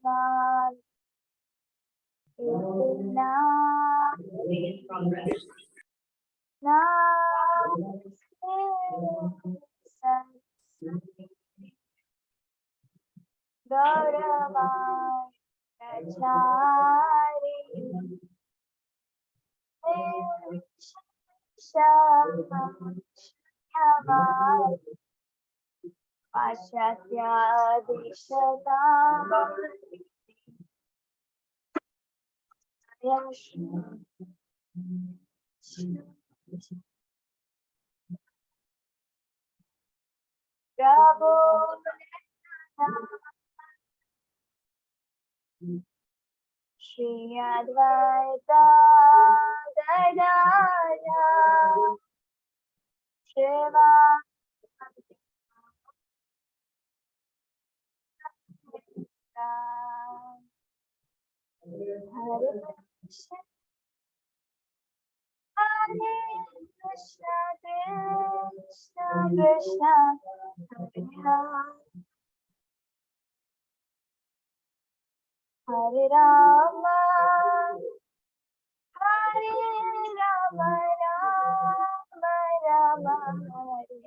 Bhagavan Krishna Gauravan Rachari Shamayavan Pashatya Dishata Prabhu Shri Advaita Gadada Shiva Hare Krishna Hare Krishna Krishna Krishna Hare Rama Hare Rama Rama Rama Hare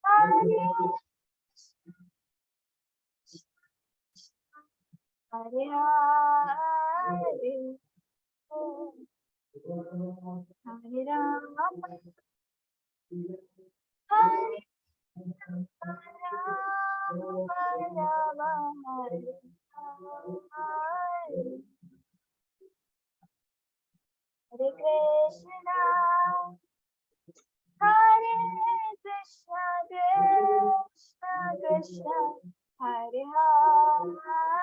Hare Hare Hare Rama Hare Hare Krishna Hare Krishna Krishna Krishna Hare Hare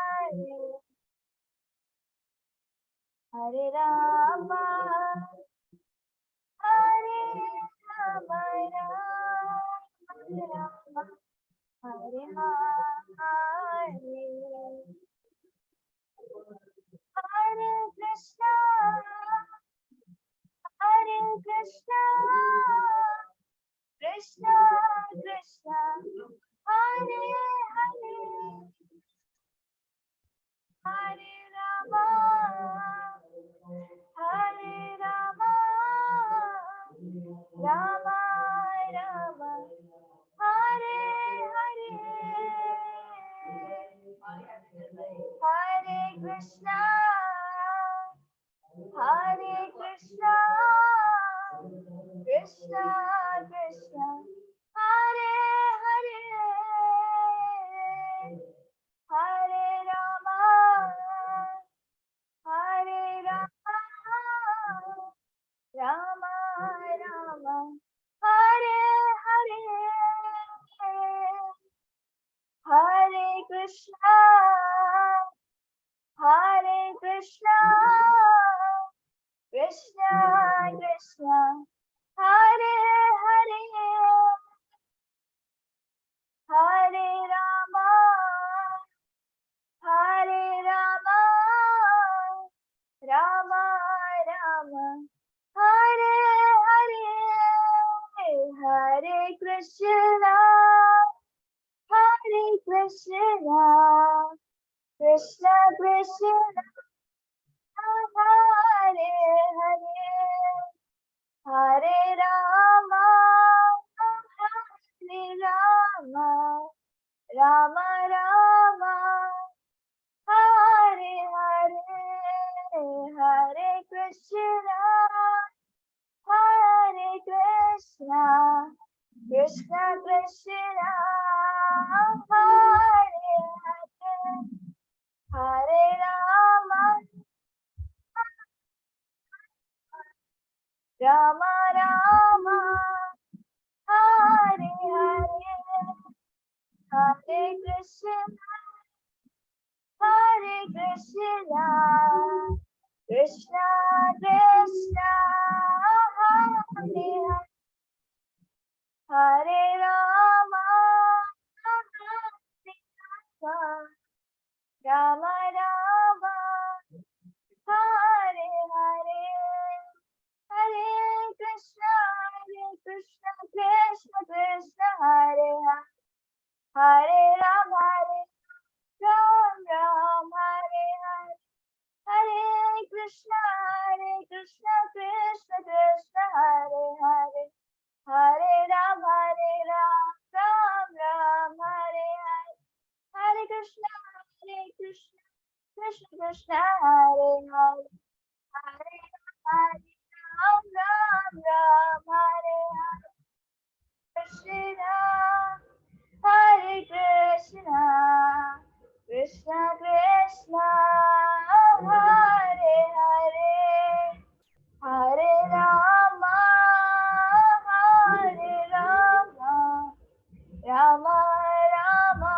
Hare Rama Hare Rama Rama Rama Hare Hare Hare Krishna Hare Krishna Krishna Krishna Hare Hare Hare Rama Hare Rama Rama Rama Hare Hare Hare Krishna Hare Krishna Krishna Krishna Hare Hare Hare Rama Hare Rama Rama Rama Hare Hare Hare Krishna Hare Krishna Krishna Krishna Hare Hare Hare Rama Hare Rama Rama Rama Hare Hare Hare Krishna Hare Krishna Krishna Krishna Hare Hare Hare Rama Hare Rama Rama Rama Hare Hare Hare Krishna Hare Krishna Krishna Krishna Hare Hare Hare Rama Rama Rama Hare Hare Hare Krishna Hare Krishna Krishna Krishna Hare Hare Hare Rama Hare Rama Rama Rama Hare Hare Hare Krishna Hare Krishna, Hare Hare, Hare Hare Ram, Ram Ram, Hare Hare Krishna, Hare Krishna, Krishna Krishna, Hare Hare, Hare Rama, Hare Rama, Rama Rama,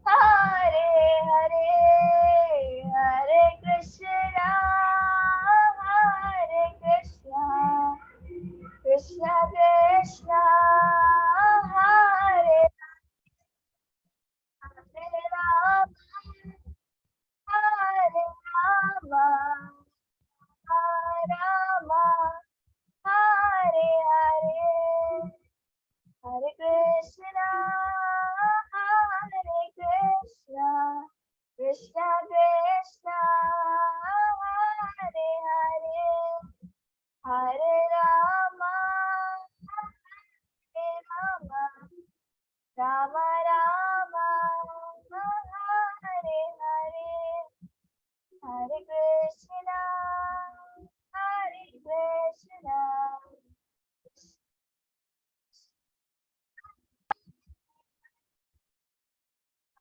Hare Hare, Hare Krishna, Hare Krishna, Krishna Krishna, Hare Hare Rama, Hare Rama, Rama, Hare Hare, Hare Krishna, Hare Krishna, Krishna Krishna, Hare Hare, Hare Rama, Hare Rama, Rama Rama, Hare Hare, Hare Krishna, Hare Krishna,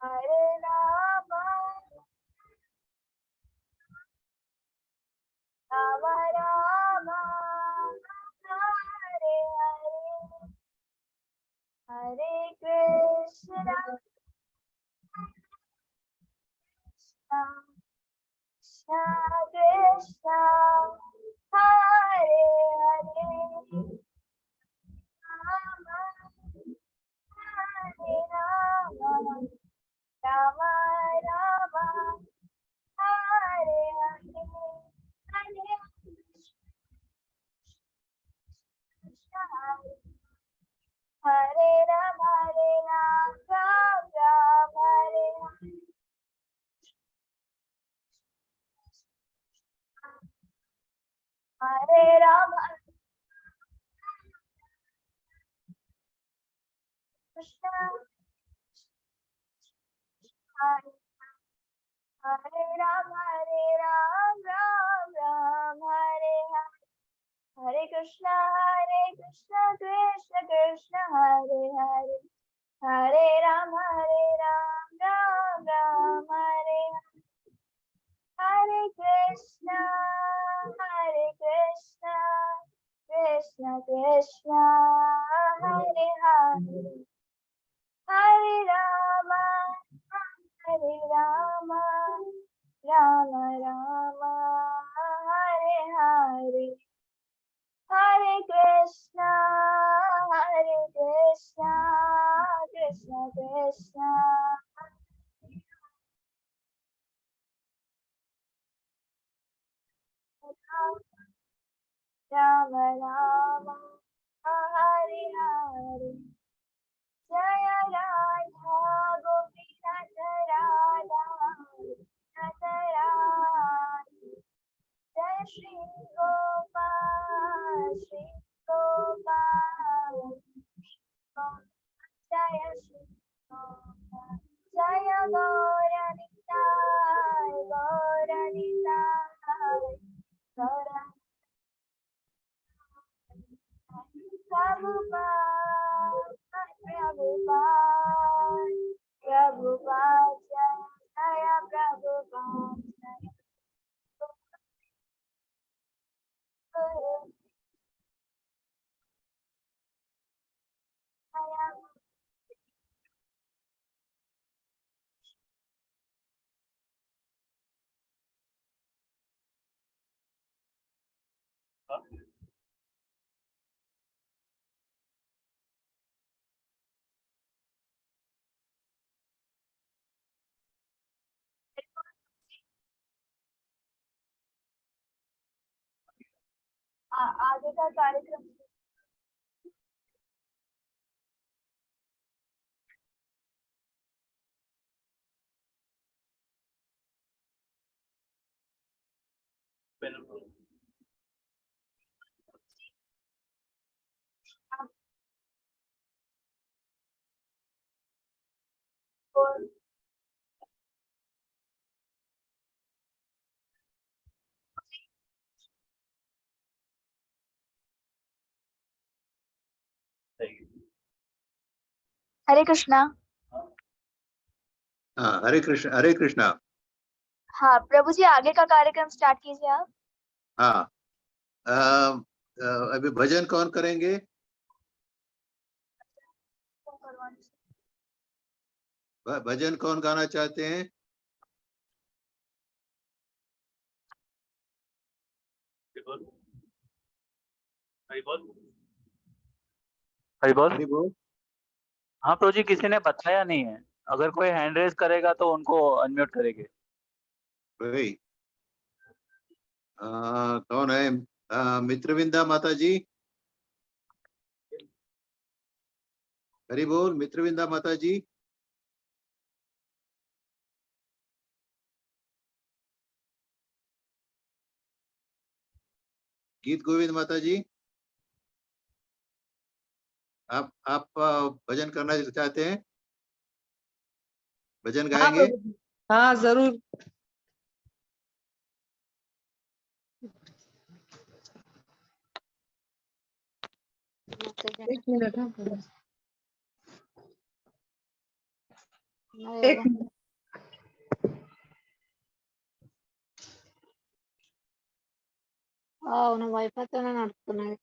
Hare Rama, Rama Rama, Hare Hare, Hare Krishna, Krishna Krishna, Hare Hare, Rama, Hare Rama, Rama Rama, Hare Hare, Hare Krishna, Hare Rama, Ram Ram, Hare Hare Rama, Krishna, Hare Hare Rama, Ram Ram, Hare Hare, Hare Krishna, Krishna Krishna, Hare Hare, Hare Rama, Ram Ram, Hare Hare, Hare Krishna, Krishna Krishna Krishna, Hare Hare, Hare Rama, Hare Rama, Rama Rama, Hare Hare, Hare Krishna, Krishna Krishna, Rama Rama, Hare Hare, Jaya Radha Gopinath Radha, Radha Radha, Jai Shri Gopal, Shri Gopal, Jaya Shri Gopal, Jaya Gauranitai, Gauranitai, Gauranitai, Prabhupada, Prabhupada, Prabhupada, Jaya Prabhupada, Guru Jaya. आगे का कार्यक्रम हरे कृष्णा। हाँ, हरे कृष्ण, हरे कृष्णा। हाँ प्रभु जी, आगे का कार्यक्रम start कीजिए आप। हाँ, अ, अभी भजन कौन करेंगे? भजन कौन गाना चाहते हैं? हरि बोल। हरि बोल। हरि बोल। हाँ प्रभु जी, किसी ने बताया नहीं है, अगर कोई हैंड रेज करेगा तो उनको अनम्यूट करेंगे। भाई, कौन है? मित्रविंदा माता जी। हरि बोल, मित्रविंदा माता जी। गीत गोविंद माता जी, आप भजन करना चाहते हैं? भजन हाँ गाएंगे? प्रभु जी, हाँ जरूर। एक मिनट, हाँ प्रभु जी। एक मिनट। అవును వైఫైతోనే నడుపుతున్నది.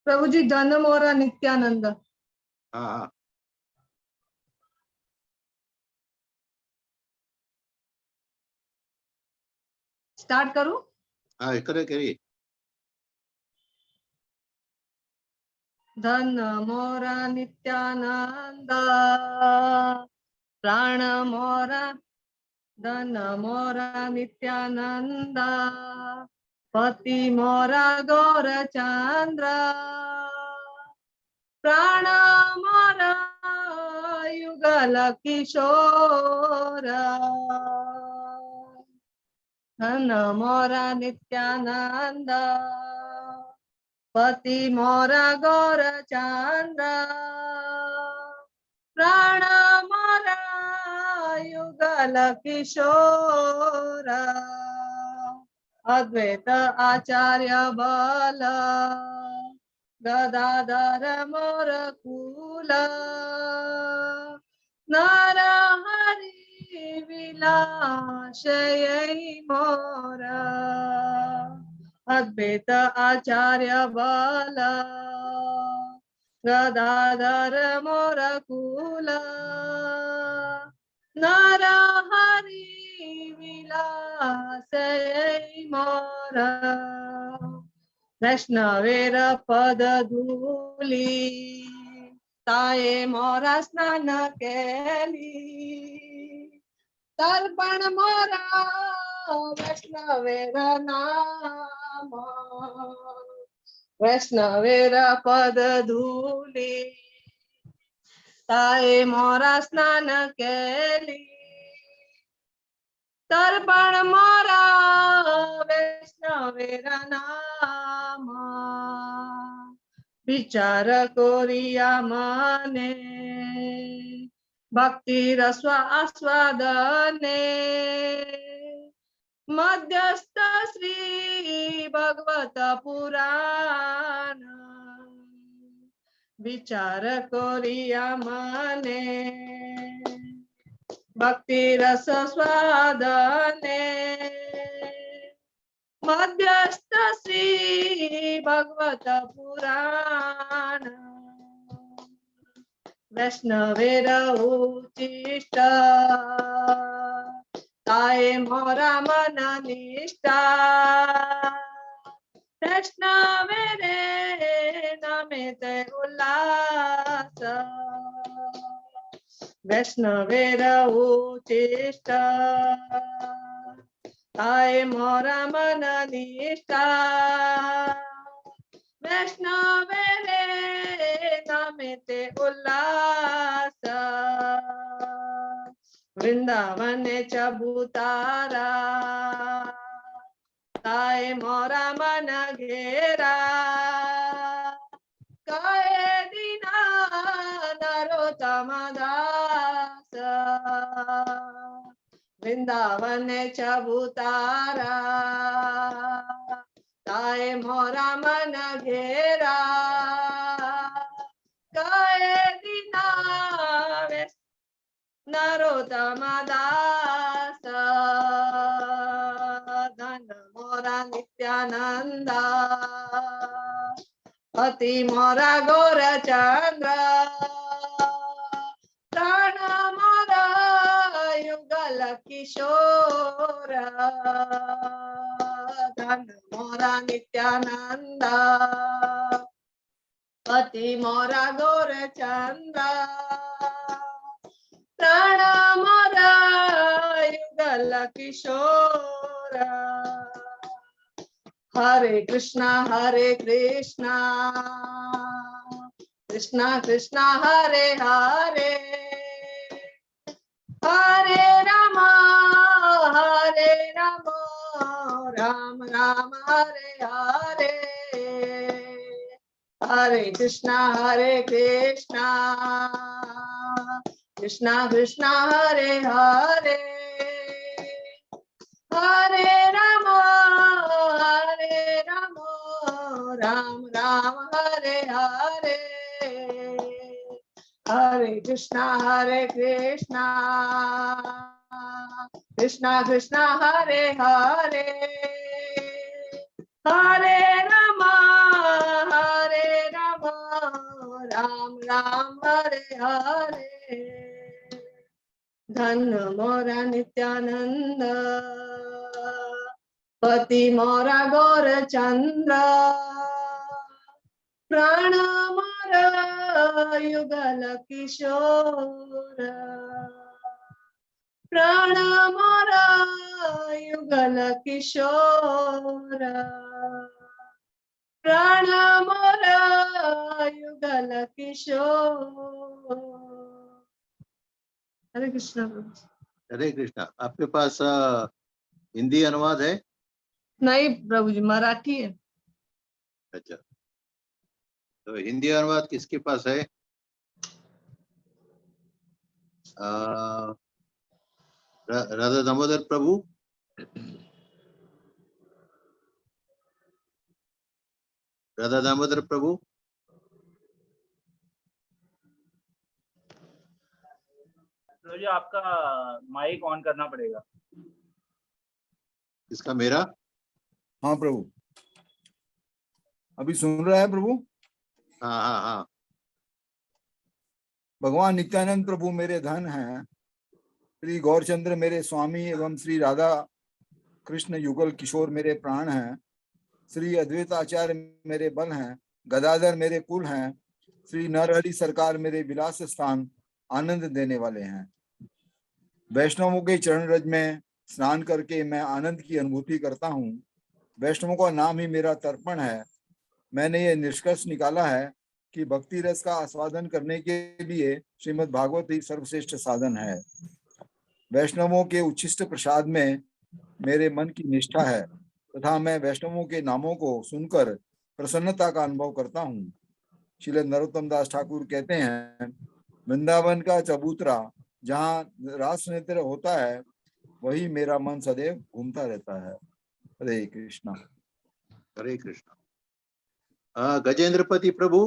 प्रभु जी, धनम और नित्यानंद। हाँ हाँ, स्टार्ट करूं? हाँ करिए। धन मोरा नित्यानंद, प्राण मोरा, धन मोरा नित्यानंद, पति मोरा गौर चंद्र, प्राण मोरा युगल किशोर, धन मोरा नित्यानंद, पति मोरा गौर चंद्र, प्राण मोरा युगल किशोर, अद्वैत आचार्य बल, गदाधर मोर कुल, नर हरि विलास यही मोरा, अद्वैत आचार्य बल, गदाधर मोर कुल, नर हरि विलास यही मोरा, वैष्णवेर पद धूली, ताये मोरा स्नान केली, तर्पण मोरा वैष्णवेर नाम, वैष्णवेर पद धूली, ताये मोरा स्नान केली, तर्पण मोरा वैष्णवेर नाम, विचार कोरिया मने, भक्ति रस आस्वादने, मध्यस्थ श्री भगवत पुराण, विचार कोरिया मने, भक्ति रस स्वादने, मध्यस्थ श्री भगवत पुराण, वैष्णवेर उचिष्ट, ताये मोरा मन निष्ठा, वैष्णवेरे नमिते उल्लास, वैष्णवेर उचिष्ट, થાય મોરા મન નિષ્ઠા વૈષ્ણવે રે નામે તે ઉલ્લાસ વૃંદાવને ચબુતારા થાય મોરા મન ઘેરા કાય દીના નરોત્તમ દાસ વૃંદાવને ચબુતારા તાય મોરા મન ઘેરા કાય દીના નરોત્તમ દાસ ધન મોરા નિત્યાનંદ પતિ મોરા ગોરચંદ્ર પ્રાણ મોરા યુગલ કિશોર ધન મોરા નિત્યાનંદ પતિ મોરા ગોરચંદ્ર પ્રાણ મોરા યુગલ કિશોર હરે કૃષ્ણ કૃષ્ણ કૃષ્ણ હરે હરે હરે રામ રામ રામ હરે હરે હરે કૃષ્ણ કૃષ્ણ કૃષ્ણ હરે હરે હરે રામ રામ રામ હરે હરે હરે કૃષ્ણ કૃષ્ણ કૃષ્ણ હરે હરે હરે રામ રામ રામ હરે હરે ધન મોરા નિત્યાનંદ પતિ મોરા ગોરચંદ્ર પ્રાણ મોરા યુગલ કિશોર પ્રાણ મોરા યુગલ કિશોર પ્રાણ મોરા યુગલ કિશોર हरे कृष्ण हरे कृष्णा। आपके पास हिंदी अनुवाद है? नहीं प्रभु जी, मराठी है। अच्छा, तो हिंदी अनुवाद किसके पास है? राधा दामोदर प्रभु। राधा दामोदर प्रभु, तो जी आपका माइक ऑन करना पड़ेगा। इसका मेरा? हाँ प्रभु, अभी सुन रहा है प्रभु? हाँ हाँ हाँ। भगवान नित्यानंद प्रभु मेरे धन हैं, श्री गौरचंद्र मेरे स्वामी एवं श्री राधा कृष्ण युगल किशोर मेरे प्राण हैं, श्री अद्वैत आचार्य मेरे बल हैं, गदाधर मेरे कुल हैं, श्री नरहरि सरकार मेरे विलास स्थान आनंद देने वाले हैं। वैष्णवों के चरण रज में स्नान करके मैं आनंद की अनुभूति करता हूँ। वैष्णवों का नाम ही मेरा तर्पण है। मैंने ये निष्कर्ष निकाला है कि भक्ति रस का आस्वादन करने के लिए श्रीमद् भागवत ही सर्वश्रेष्ठ साधन है। वैष्णवों के उच्छिष्ट प्रसाद में मेरे मन की निष्ठा है तथा मैं वैष्णवों के नामों को सुनकर प्रसन्नता का अनुभव करता हूँ। श्रील नरोत्तम दास ठाकुर कहते हैं, वृंदावन का चबूतरा जहाँ रास नृत्य होता है वही मेरा मन सदैव घूमता रहता है। हरे कृष्णा। हरे कृष्णा। गजेंद्रपति प्रभु,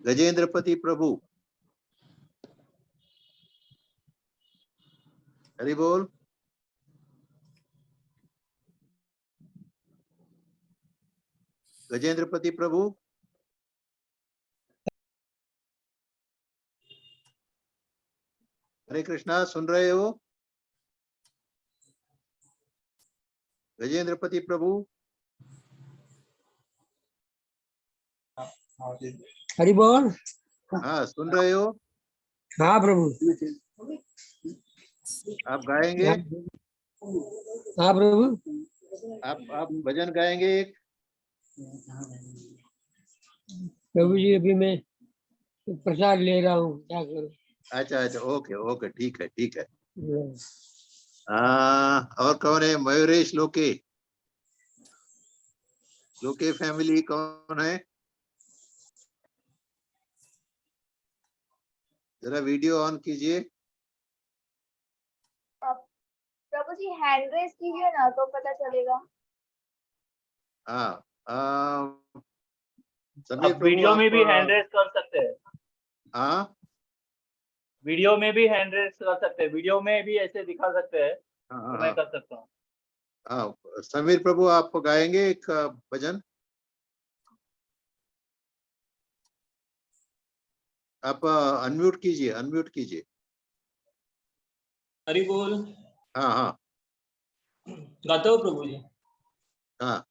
गजेंद्रपति प्रभु, हरि बोल। गजेंद्रपति प्रभु, हरे कृष्णा, सुन रहे हो? गजेंद्रपति प्रभु, हरि बोल। हाँ सुन रहे हो? हाँ प्रभु। आप गाएंगे? हाँ प्रभु। आप भजन गाएंगे एक? प्रभु जी अभी मैं प्रसाद ले रहा हूँ, क्या करूँ। अच्छा अच्छा, ओके ओके, ठीक है ठीक है। और कौन है? मयूरेश लोके, लोके फैमिली कौन है? जरा वीडियो ऑन कीजिए। प्रभु जी हैंड रेस कीजिए ना तो पता चलेगा। हाँ, अब वीडियो में भी हैंड रेस कर सकते हैं। हाँ, वीडियो में भी हैंड रेस कर सकते हैं, वीडियो में भी ऐसे दिखा सकते हैं, हाँ, तो मैं कर सकता हूँ। हाँ, समीर प्रभु आप गाएंगे एक भजन? आप अनम्यूट कीजिए, अनम्यूट कीजिए। हरि बोल। हाँ हाँ गाते हो प्रभु जी? हाँ।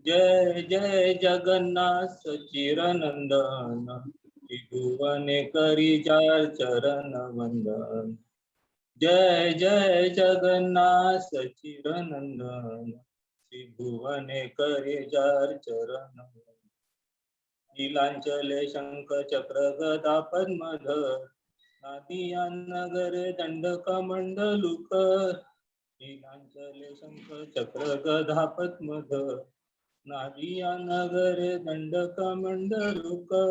जय जय जगन्नाथ सचिरनंदन, त्रिभुवन करी जार चरण वंदन। जय जय जगन्नाथ सचिरनंदन, त्रिभुवन करी जार चरण वंदन। नीलांचले शंख चक्र गदा पद्मधर, नादिया नगर दंडक मंडलुकर। नीलांचले शंख चक्र गदा पद्मधर, नादिया नगर दंडक मंडलुकर।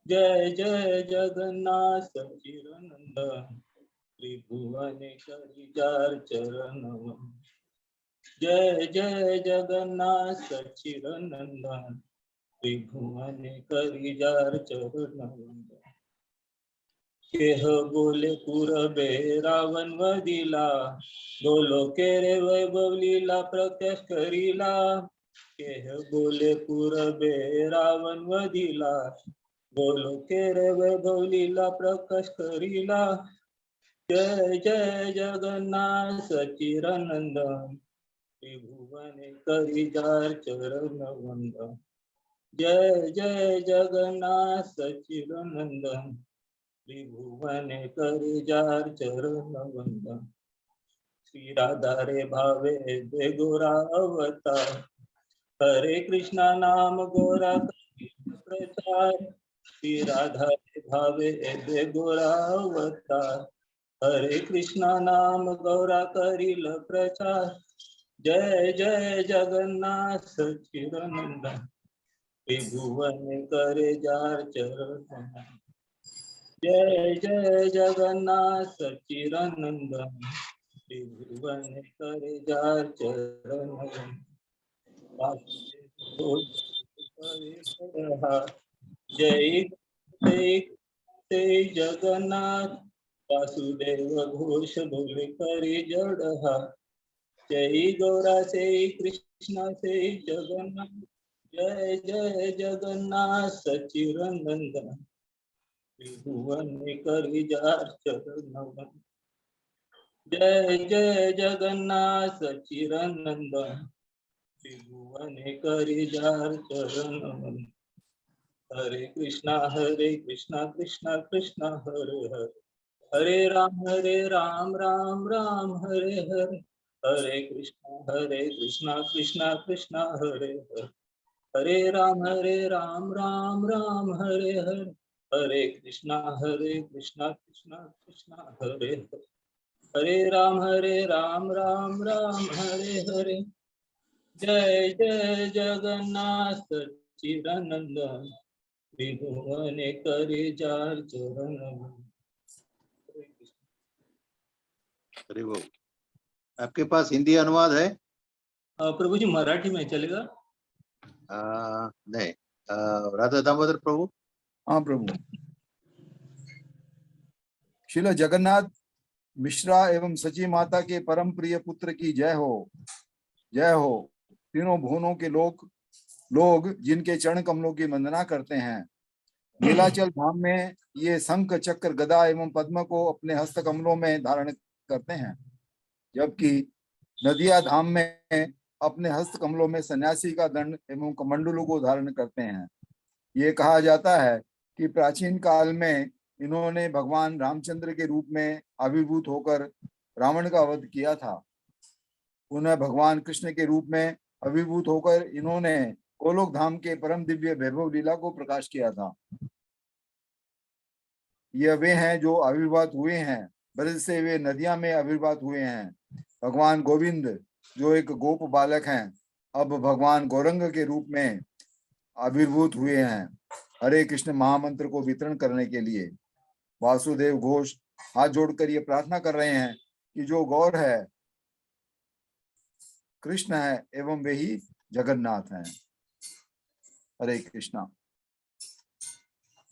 जय जय जगन्नाथ सचिरनंदन, त्रिभुवन करी जार चरण वंदन। जय जय जगन्नाथ सचिरनंदन, त्रिभुवन करी जार चरण वंदन। केह बोले पूरबे रावण वदिला, बोलो के रे वैभव लीला प्रकाश करीला। केह बोले पूरबे रावण वदिला, बोलो के रे वैभव लीला प्रकाश करीला। जय जय जगन्नाथ सचिरनंदन, त्रिभुवन करी जार चरण वंदन। जय जय जगन्नाथ सचिरनंदन, त्रिभुवन करी जार चरण वंदन। श्री राधा रे भावे दे गोरा अवतार, हरे कृष्णा नाम गोरा प्रचार। श्री राधा रे भावे दे गोरा अवतार, हरे कृष्णा नाम गौरा करिल प्रचार। जय जय जगन्नाथ सचिरनंदन, त्रिभुवन करे जार चरण वंदन। जय जय जगन्नाथ सचिरनंदन, त्रिभुवन करे जार चरण वंदन। जय जय जगन्नाथ, वासुदेव घोष बोले करे जड़हा। जय गौरा से कृष्णा से जगन्नाथ, जय जय जगन्नाथ सचिरनंदन, त्रिभुवन करी जार चरण वंदन। जय जय जगन्नाथ सचिरनंदन, त्रिभुवन करी जार चरण वंदन। हरे कृष्णा कृष्णा कृष्णा हरे हरे, हरे राम राम राम हरे हरे। हरे कृष्णा कृष्णा कृष्णा हरे हरे, हरे राम राम हरे हरे। हरे कृष्णा कृष्णा कृष्णा हरे हरे, हरे राम राम हरे हरे। जय जय जगन्नाथ सच्चिदानंद, त्रिभुवन करे जार चरण वंदन। अरे वो आपके पास हिंदी अनुवाद है? प्रभु जी मराठी में चलेगा? नहीं, राधा दामोदर प्रभु। हाँ प्रभु। श्रील जगन्नाथ मिश्रा एवं सची माता के परम प्रिय पुत्र की जय हो, जय हो। तीनों भुवनों के लोग जिनके चरण कमलों की वंदना करते हैं, नीलाचल धाम में ये शंख चक्र गदा एवं पद्म को अपने हस्त कमलों में धारण करते हैं, जबकि नदिया धाम में अपने हस्त कमलों में सन्यासी का दंड एवं कमंडलू को धारण करते हैं। ये कहा जाता है कि प्राचीन काल में इन्होंने भगवान रामचंद्र के रूप में आविर्भूत होकर रावण का वध किया था। पुनः भगवान कृष्ण के रूप में आविर्भूत होकर इन्होंने गोलोक धाम के परम दिव्य वैभव लीला को प्रकाश किया था। ये वे हैं जो आविर्भात हुए हैं, ब्रज से वे नदियां में आविर्भात हुए हैं। भगवान गोविंद जो एक गोप बालक हैं, अब भगवान गौरंग के रूप में आविर्भूत हुए हैं हरे कृष्ण महामंत्र को वितरण करने के लिए। वासुदेव घोष हाथ जोड़कर ये प्रार्थना कर रहे हैं कि जो गौर है कृष्ण है एवं वे ही जगन्नाथ हैं। हरे कृष्णा।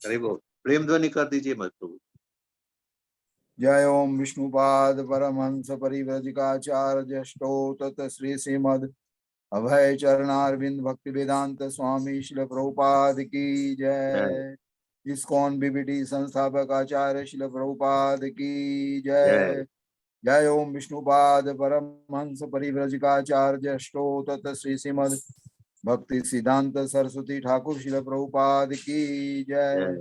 हरे बोल। प्रेम ध्वनि कर दीजिए मत प्रभु। जय ओम विष्णुपाद परमहंस परिव्रजिकाचार्य ष्टोतत श्री श्रीमद अभय चरणारविंद भक्ति वेदांत स्वामी श्रील प्रभुपाद की जय। इस्कॉन बीबीटी संस्थापक आचार्य श्रील प्रभुपाद की जय। जय ओम विष्णुपाद परमहंस परिव्रजिकाचार्य ष्टोतत श्री श्रीमद भक्ति सिद्धांत सरस्वती ठाकुर श्रील प्रभुपाद की जय।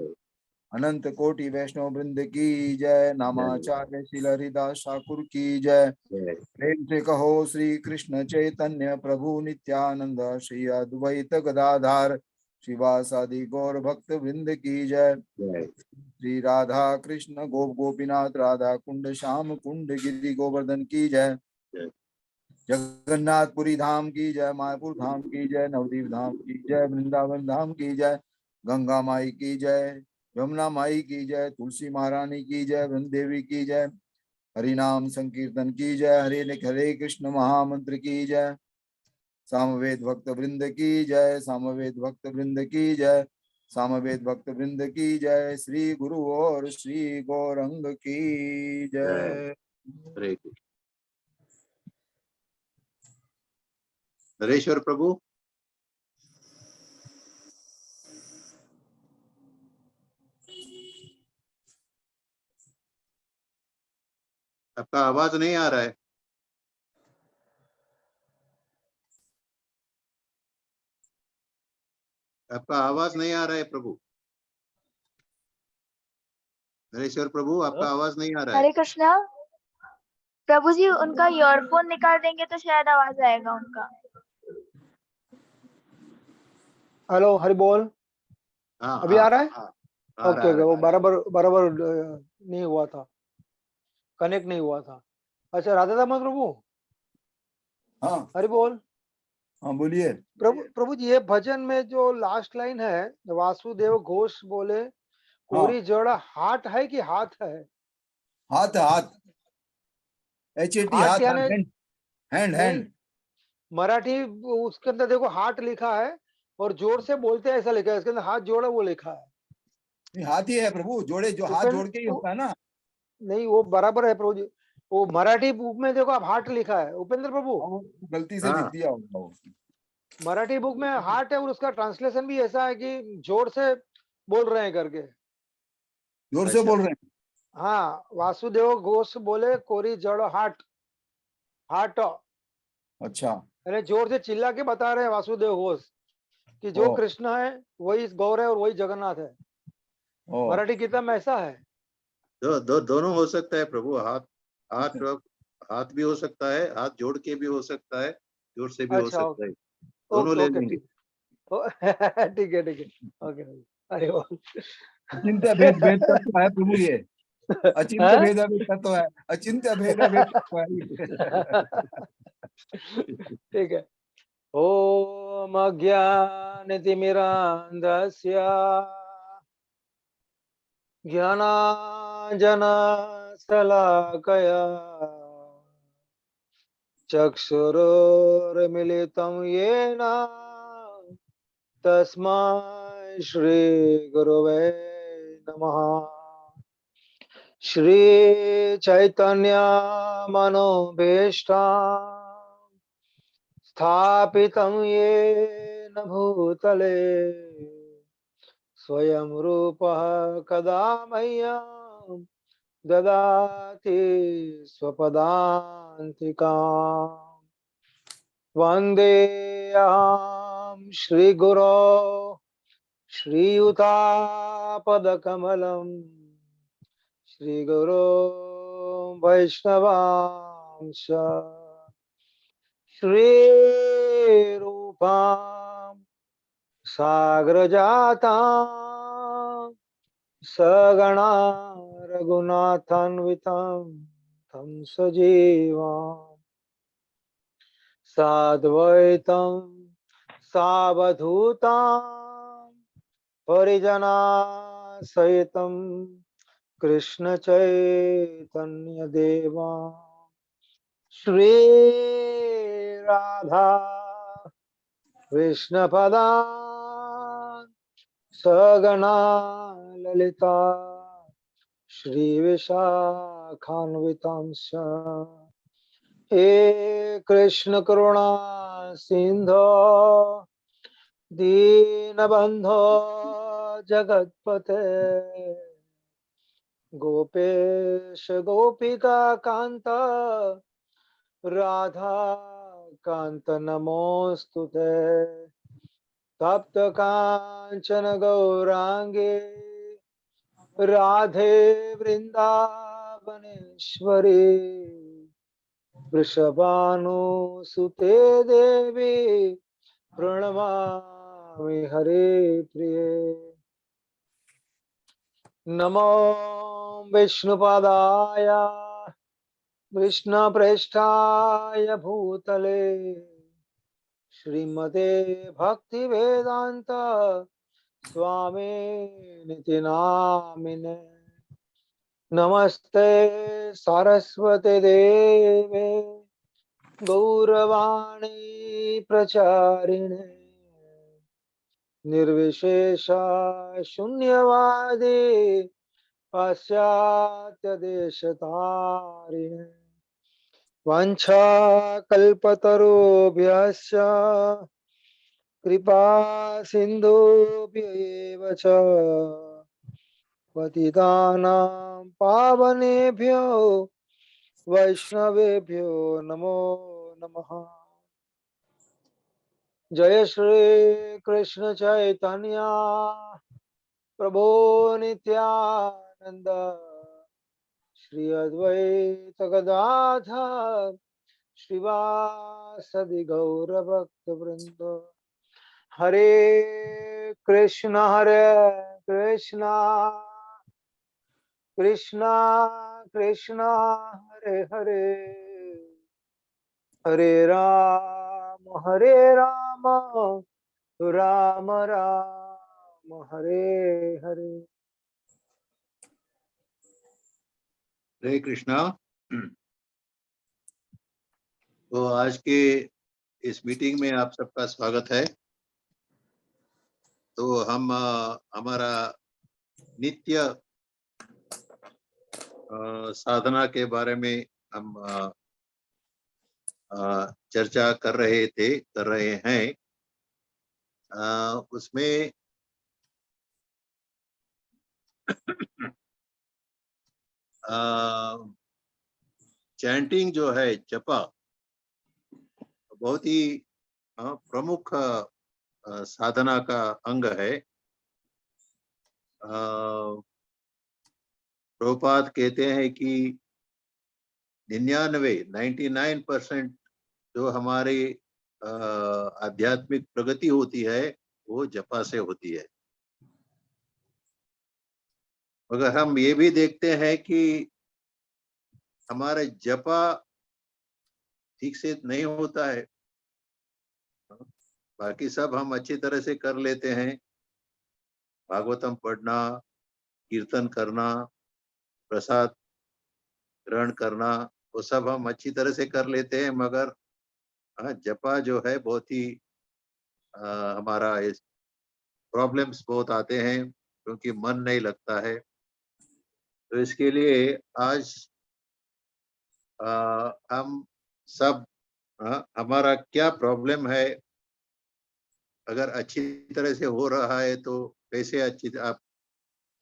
अनंत कोटि वैष्णव वृंद की जय। नामाचार्य श्रील हरिदास ठाकुर की जय। प्रेम से कहो श्री कृष्ण चैतन्य प्रभु नित्यानंद श्री अद्वैत गदाधार शिवासादि गौर भक्त वृंद की जय। श्री राधा कृष्ण गोप गोपीनाथ राधा कुंड श्याम कुंड गिरि गोवर्धन की जय। जगन्नाथपुरी धाम की जय। मायापुर धाम की जय। नवदीप धाम की जय। वृंदावन धाम की जय। गंगा माई की जय। यमुना माई की जय। तुलसी महारानी की जय। वृंद देवी की जय। हरि नाम संकीर्तन की जय। हरे कृष्ण महामंत्र की जय। सामवेद भक्त वृंद की जय। सामवेद भक्त वृंद की जय। सामवेद भक्त वृंद की जय। श्री गुरु और श्री गौरंग की जय। हरे कृष्ण। नरेश्वर प्रभु। आपका आवाज नहीं आ रहा है। आपका आवाज नहीं आ रहा है प्रभु। नरेश्वर प्रभु आपका आवाज नहीं आ रहा है। हरे कृष्णा। प्रभु जी उनका ईयरफोन निकाल देंगे तो शायद आवाज आएगा उनका। हेलो हरि बोल। हाँ, अभी आ रहा है? आ रहा ओके ओके, वो है। बराबर नहीं हुआ था, कनेक्ट नहीं हुआ था। अच्छा, राधा दामोदर प्रभु। हाँ हरि बोल। हाँ बोलिए। प्रभु जी, ये भजन में जो लास्ट लाइन है, वासुदेव घोष बोले कोरी जड़ हाथ है कि हाथ है? हाथ हाथ HAT हाथ हाथ यानी हैंड नहीं, हैंड। मराठी उसके अंदर देखो हाथ लिखा है और जोर से बोलते हैं ऐसा लिखा है, इसके अंदर हाथ जोड़ा वो लिखा है। नहीं, हाथ ही है प्रभु, जोड़े जो हाथ जोड़ के ही होता है ना। नहीं वो बराबर है प्रभु जी, वो मराठी बुक में देखो आप हार्ट लिखा है उपेंद्र प्रभु, गलती से लिख दिया होगा वो। मराठी बुक में हार्ट है और उसका ट्रांसलेशन भी ऐसा है कि जोर से बोल रहे हैं करके। जोर से बोल रहे हैं। हाँ, वासुदेव घोष बोले कोरी जड़ हार्ट हार्ट। अच्छा, यानी जोर से चिल्ला के बता रहे हैं वासुदेव घोष कि जो कृष्ण है वही गौर है और वही जगन्नाथ है। मराठी किताब में ऐसा है। दोनों हो सकता है प्रभु। हाथ भी हो सकता है, हाथ जोड़ के भी हो सकता है, जोर से भी हो सकता है। दोनों ले लेंगे। ठीक है ओके। अरे अचिंत्य भेद भेद तत्व है प्रभु ये। अचिंत्य भेद भेद तत्व है। अचिंत्य भेद भेद तत्व है। ठीक है। ओम अज्ञानतिमिरान्धस्य ज्ञानाञ्जनशलाकया चक्षुरुर्मिलितं येन तस्मै श्रीगुरवे नमः। श्री चैतन्य मनोभीष्टं स्थापितं येन भूतले स्वयं रूपः कदा मह्यं ददाति स्वपदान्तिकाम्। वन्देऽहं श्रीगुरो श्रीयुतापदकमलम् श्रीगुरो वैष्णवांश श्रीरूपां साग्रजातां सगणा रघुनाथान्वितं तं सजीवाम् साद्वैतं सावधूतां परिजना सहितं कृष्ण चैतन्य देवा श्री राधा कृष्ण पदा सगणा ललिता श्री विशाखान्वितांश हे कृष्ण करुणा सिंधो दीनबंधो जगत्पते गोपेश गोपिका कांत राधा कांत नमोस्तुते तप्त कांचन गौरांगे राधे वृंदावनेश्वरी वृषभानुसुते देवी प्रणमामि हरे प्रिये नमो विष्णुपदाय कृष्णप्रेष्ठाय भूतले श्रीमते भक्तिवेदांत स्वामी निति नामिने नमस्ते सरस्वती देवे गौरवाणी प्रचारिणे निर्विशेषा शून्यवादी पाश्चात्य देशतारिणे वाञ्छाकल्पतरुभ्यश्च कृपा सिन्धुभ्येव च पतितानां पावनेभ्यो वैष्णवेभ्यो नमो नमः। जय श्री कृष्ण चैतन्य प्रभु नित्यानंद श्री अद्वैत गदाधर श्रीवासदि गौर भक्त वृंद हरे कृष्ण कृष्ण कृष्ण हरे हरे हरे राम राम राम हरे हरे। हरे कृष्णा। तो आज के इस मीटिंग में आप सबका स्वागत है। तो हम हमारा नित्य साधना के बारे में हम चर्चा कर रहे हैं। उसमें चैंटिंग जो है जपा बहुत ही प्रमुख साधना का अंग है। प्रभुपाद कहते हैं कि 99% जो हमारी आध्यात्मिक प्रगति होती है वो जपा से होती है। मगर हम ये भी देखते हैं कि हमारे जपा ठीक से नहीं होता है। बाकी सब हम अच्छी तरह से कर लेते हैं, भागवतम पढ़ना, कीर्तन करना, प्रसाद ग्रहण करना, वो सब हम अच्छी तरह से कर लेते हैं। मगर जपा जो है बहुत ही हमारा प्रॉब्लम्स बहुत आते हैं क्योंकि मन नहीं लगता है। तो इसके लिए आज हम सब हमारा क्या प्रॉब्लम है, अगर अच्छी तरह से हो रहा है तो कैसे आप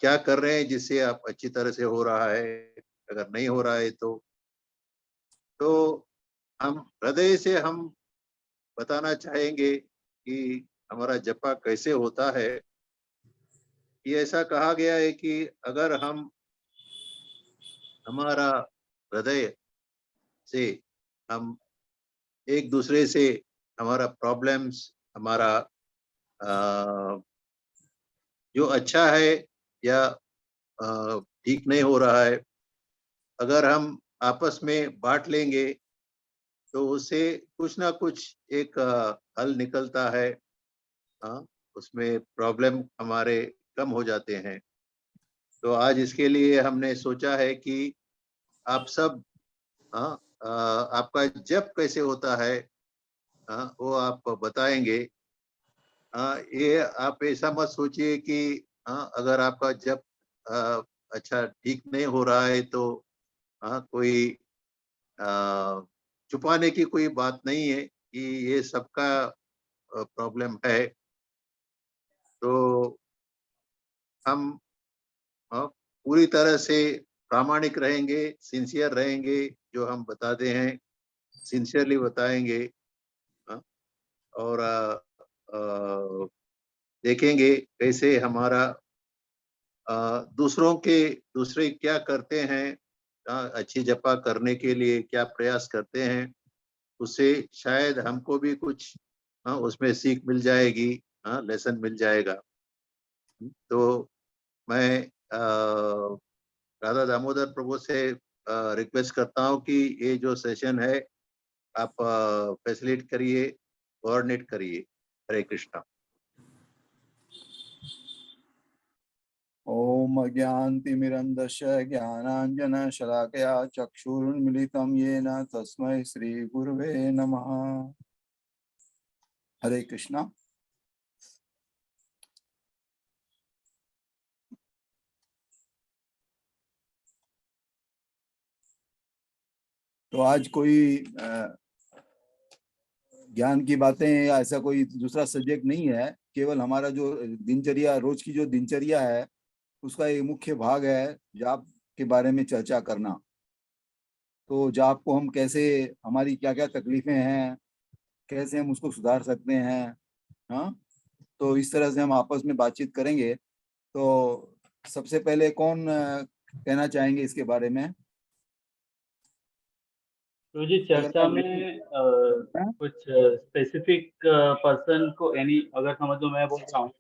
क्या कर रहे हैं जिससे आप अच्छी तरह से हो रहा है, अगर नहीं हो रहा है तो हम हृदय से हम बताना चाहेंगे कि हमारा जपा कैसे होता है। ये ऐसा कहा गया है कि अगर हम हमारा हृदय से हम एक दूसरे से हमारा प्रॉब्लम्स, हमारा जो अच्छा है या ठीक नहीं हो रहा है, अगर हम आपस में बांट लेंगे तो उससे कुछ ना कुछ एक हल निकलता है। उसमें प्रॉब्लम हमारे कम हो जाते हैं। तो आज इसके लिए हमने सोचा है कि आप सब आपका जप कैसे होता है वो आप बताएंगे। ये आप ऐसा मत सोचिए कि अगर आपका जप अच्छा ठीक नहीं हो रहा है तो कोई छुपाने की कोई बात नहीं है कि ये सबका प्रॉब्लम है। तो हम पूरी तरह से प्रामाणिक रहेंगे, सिंसियर रहेंगे, जो हम बताते हैं सिंसियरली बताएंगे। और देखेंगे कैसे हमारा दूसरे क्या करते हैं, अच्छी जपा करने के लिए क्या प्रयास करते हैं, उससे शायद हमको भी कुछ उसमें सीख मिल जाएगी, लेसन मिल जाएगा। तो मैं राधा दामोदर प्रभु से रिक्वेस्ट करता हूँ कि ये जो सेशन है आप फैसिलिटेट करिए, कोऑर्डिनेट करिए। हरे कृष्णा। ओम अज्ञानतिमिरन्धस्य ज्ञानाञ्जनशलाकया चक्षुरुन्मिलितं येन तस्मै श्रीगुरुवे नमः। हरे कृष्णा। तो आज कोई ज्ञान की बातें या ऐसा कोई दूसरा सब्जेक्ट नहीं है, केवल हमारा जो दिनचर्या, रोज की जो दिनचर्या है उसका एक मुख्य भाग है जाप के बारे में चर्चा करना। तो जाप को हम कैसे, हमारी क्या क्या तकलीफें हैं, कैसे हम उसको सुधार सकते हैं, तो इस तरह से हम आपस में बातचीत करेंगे। तो सबसे पहले कौन कहना चाहेंगे इसके बारे में? तो जी चर्चा में कुछ स्पेसिफिक पर्सन को अगर समझ लो मैं बोल रहा हूँ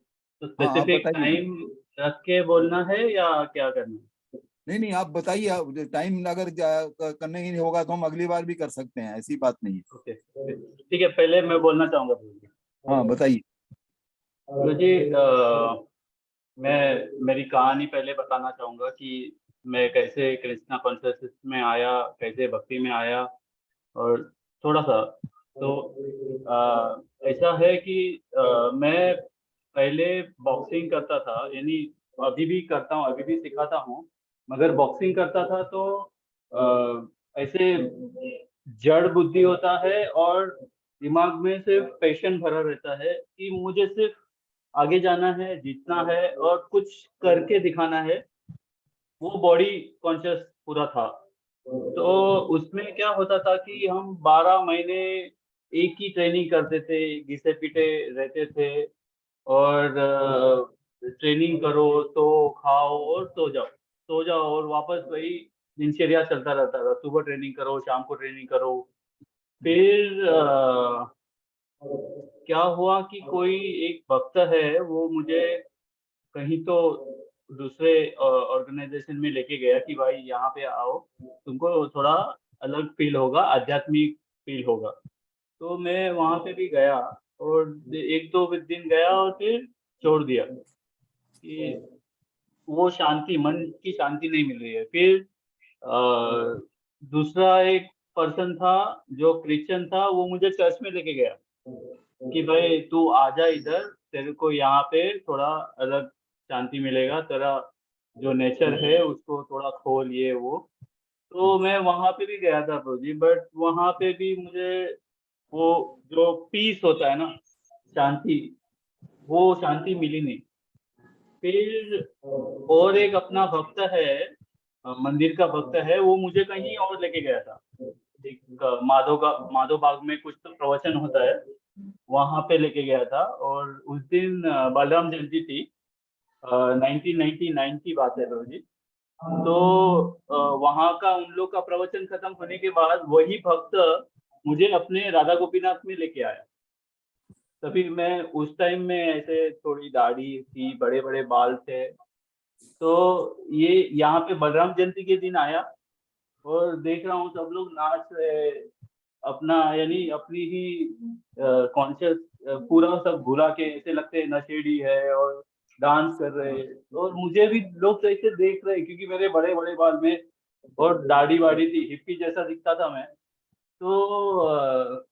तो स्पेसिफिक टाइम रख के बोलना है या क्या करना है? नहीं, आप बताइए। टाइम अगर करने ही नहीं होगा तो हम अगली बार भी कर सकते हैं, ऐसी बात नहीं है। ओके ठीक है, पहले मैं बोलना चाहूंगा। हाँ बताइए। तो जी मैं मेरी कहानी पहले बताना चाहूंगा कि मैं कैसे कृष्णा कॉन्शियसनेस में आया, कैसे भक्ति में आया, और थोड़ा सा तो ऐसा है कि मैं पहले बॉक्सिंग करता था, यानी अभी भी करता हूँ, अभी भी सिखाता हूँ, मगर बॉक्सिंग करता था तो ऐसे जड़ बुद्धि होता है और दिमाग में सिर्फ पैशन भरा रहता है कि मुझे सिर्फ आगे जाना है, जीतना है और कुछ करके दिखाना है। वो बॉडी कॉन्शियस पूरा था। तो उसमें क्या होता था कि हम 12 महीने एक ही ट्रेनिंग करते थे, घिसे पीटे रहते थे, और ट्रेनिंग करो तो खाओ और सो जाओ और वापस वही दिनचर्या चलता रहता था। सुबह ट्रेनिंग करो, शाम को ट्रेनिंग करो। फिर क्या हुआ कि कोई एक भक्त है, वो मुझे कहीं तो दूसरे ऑर्गेनाइजेशन में लेके गया कि भाई यहाँ पे आओ, तुमको थोड़ा अलग फील होगा, आध्यात्मिक फील होगा। तो मैं वहां पे भी गया और 1-2 दिन गया और फिर छोड़ दिया कि वो शांति, मन की शांति नहीं मिल रही है। फिर दूसरा एक पर्सन था जो क्रिश्चियन था, वो मुझे चर्च में लेके गया कि भाई तू आजा इधर, तेरे को यहाँ पे थोड़ा अलग शांति मिलेगा, तेरा जो नेचर है उसको थोड़ा खोल, ये वो। तो मैं वहां पे भी गया था प्रभु जी, बट वहां पे भी मुझे वो जो पीस होता है ना, शांति, वो शांति मिली नहीं। फिर और एक अपना भक्त है, मंदिर का भक्त है, वो मुझे कहीं और लेके गया था। एक माधव बाग में कुछ तो प्रवचन होता है, वहां पे लेके गया था। और उस दिन बलराम जयंती थी, 1999 की बात है प्रभु जी। तो वहां का उन लोग का प्रवचन खत्म होने के बाद वही भक्त मुझे अपने राधा गोपीनाथ में लेके आया। तभी मैं उस टाइम में ऐसे थोड़ी दाढ़ी थी, बड़े बड़े बाल थे। तो ये यहाँ पे बलराम जयंती के दिन आया और देख रहा हूँ सब लोग नाच रहे, अपना यानी अपनी ही कॉन्शियस पूरा सब भुला के ऐसे लगते नशेड़ी है और डांस कर रहे हैं। और मुझे भी लोग ऐसे देख रहे क्योंकि मेरे बड़े बड़े बाल में और दाढ़ी वाड़ी थी, हिप्पी जैसा दिखता था मैं। तो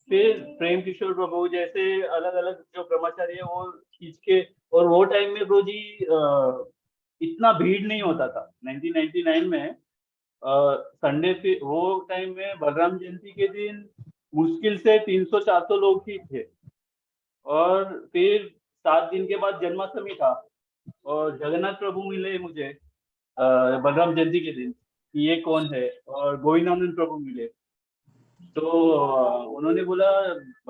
फिर प्रेम किशोर प्रभु जैसे अलग अलग जो ब्रह्मचारी है वो खींच के, और वो टाइम में प्रभु जी इतना भीड़ नहीं होता था 1999 में। संडे पे वो टाइम में बलराम जयंती के दिन मुश्किल से 300-400 लोग ही थे। और फिर 7 दिन के बाद जन्माष्टमी था और जगन्नाथ प्रभु मिले मुझे बलराम जयंती के दिन कि ये कौन है, और गोविंदानंद प्रभु मिले। तो उन्होंने बोला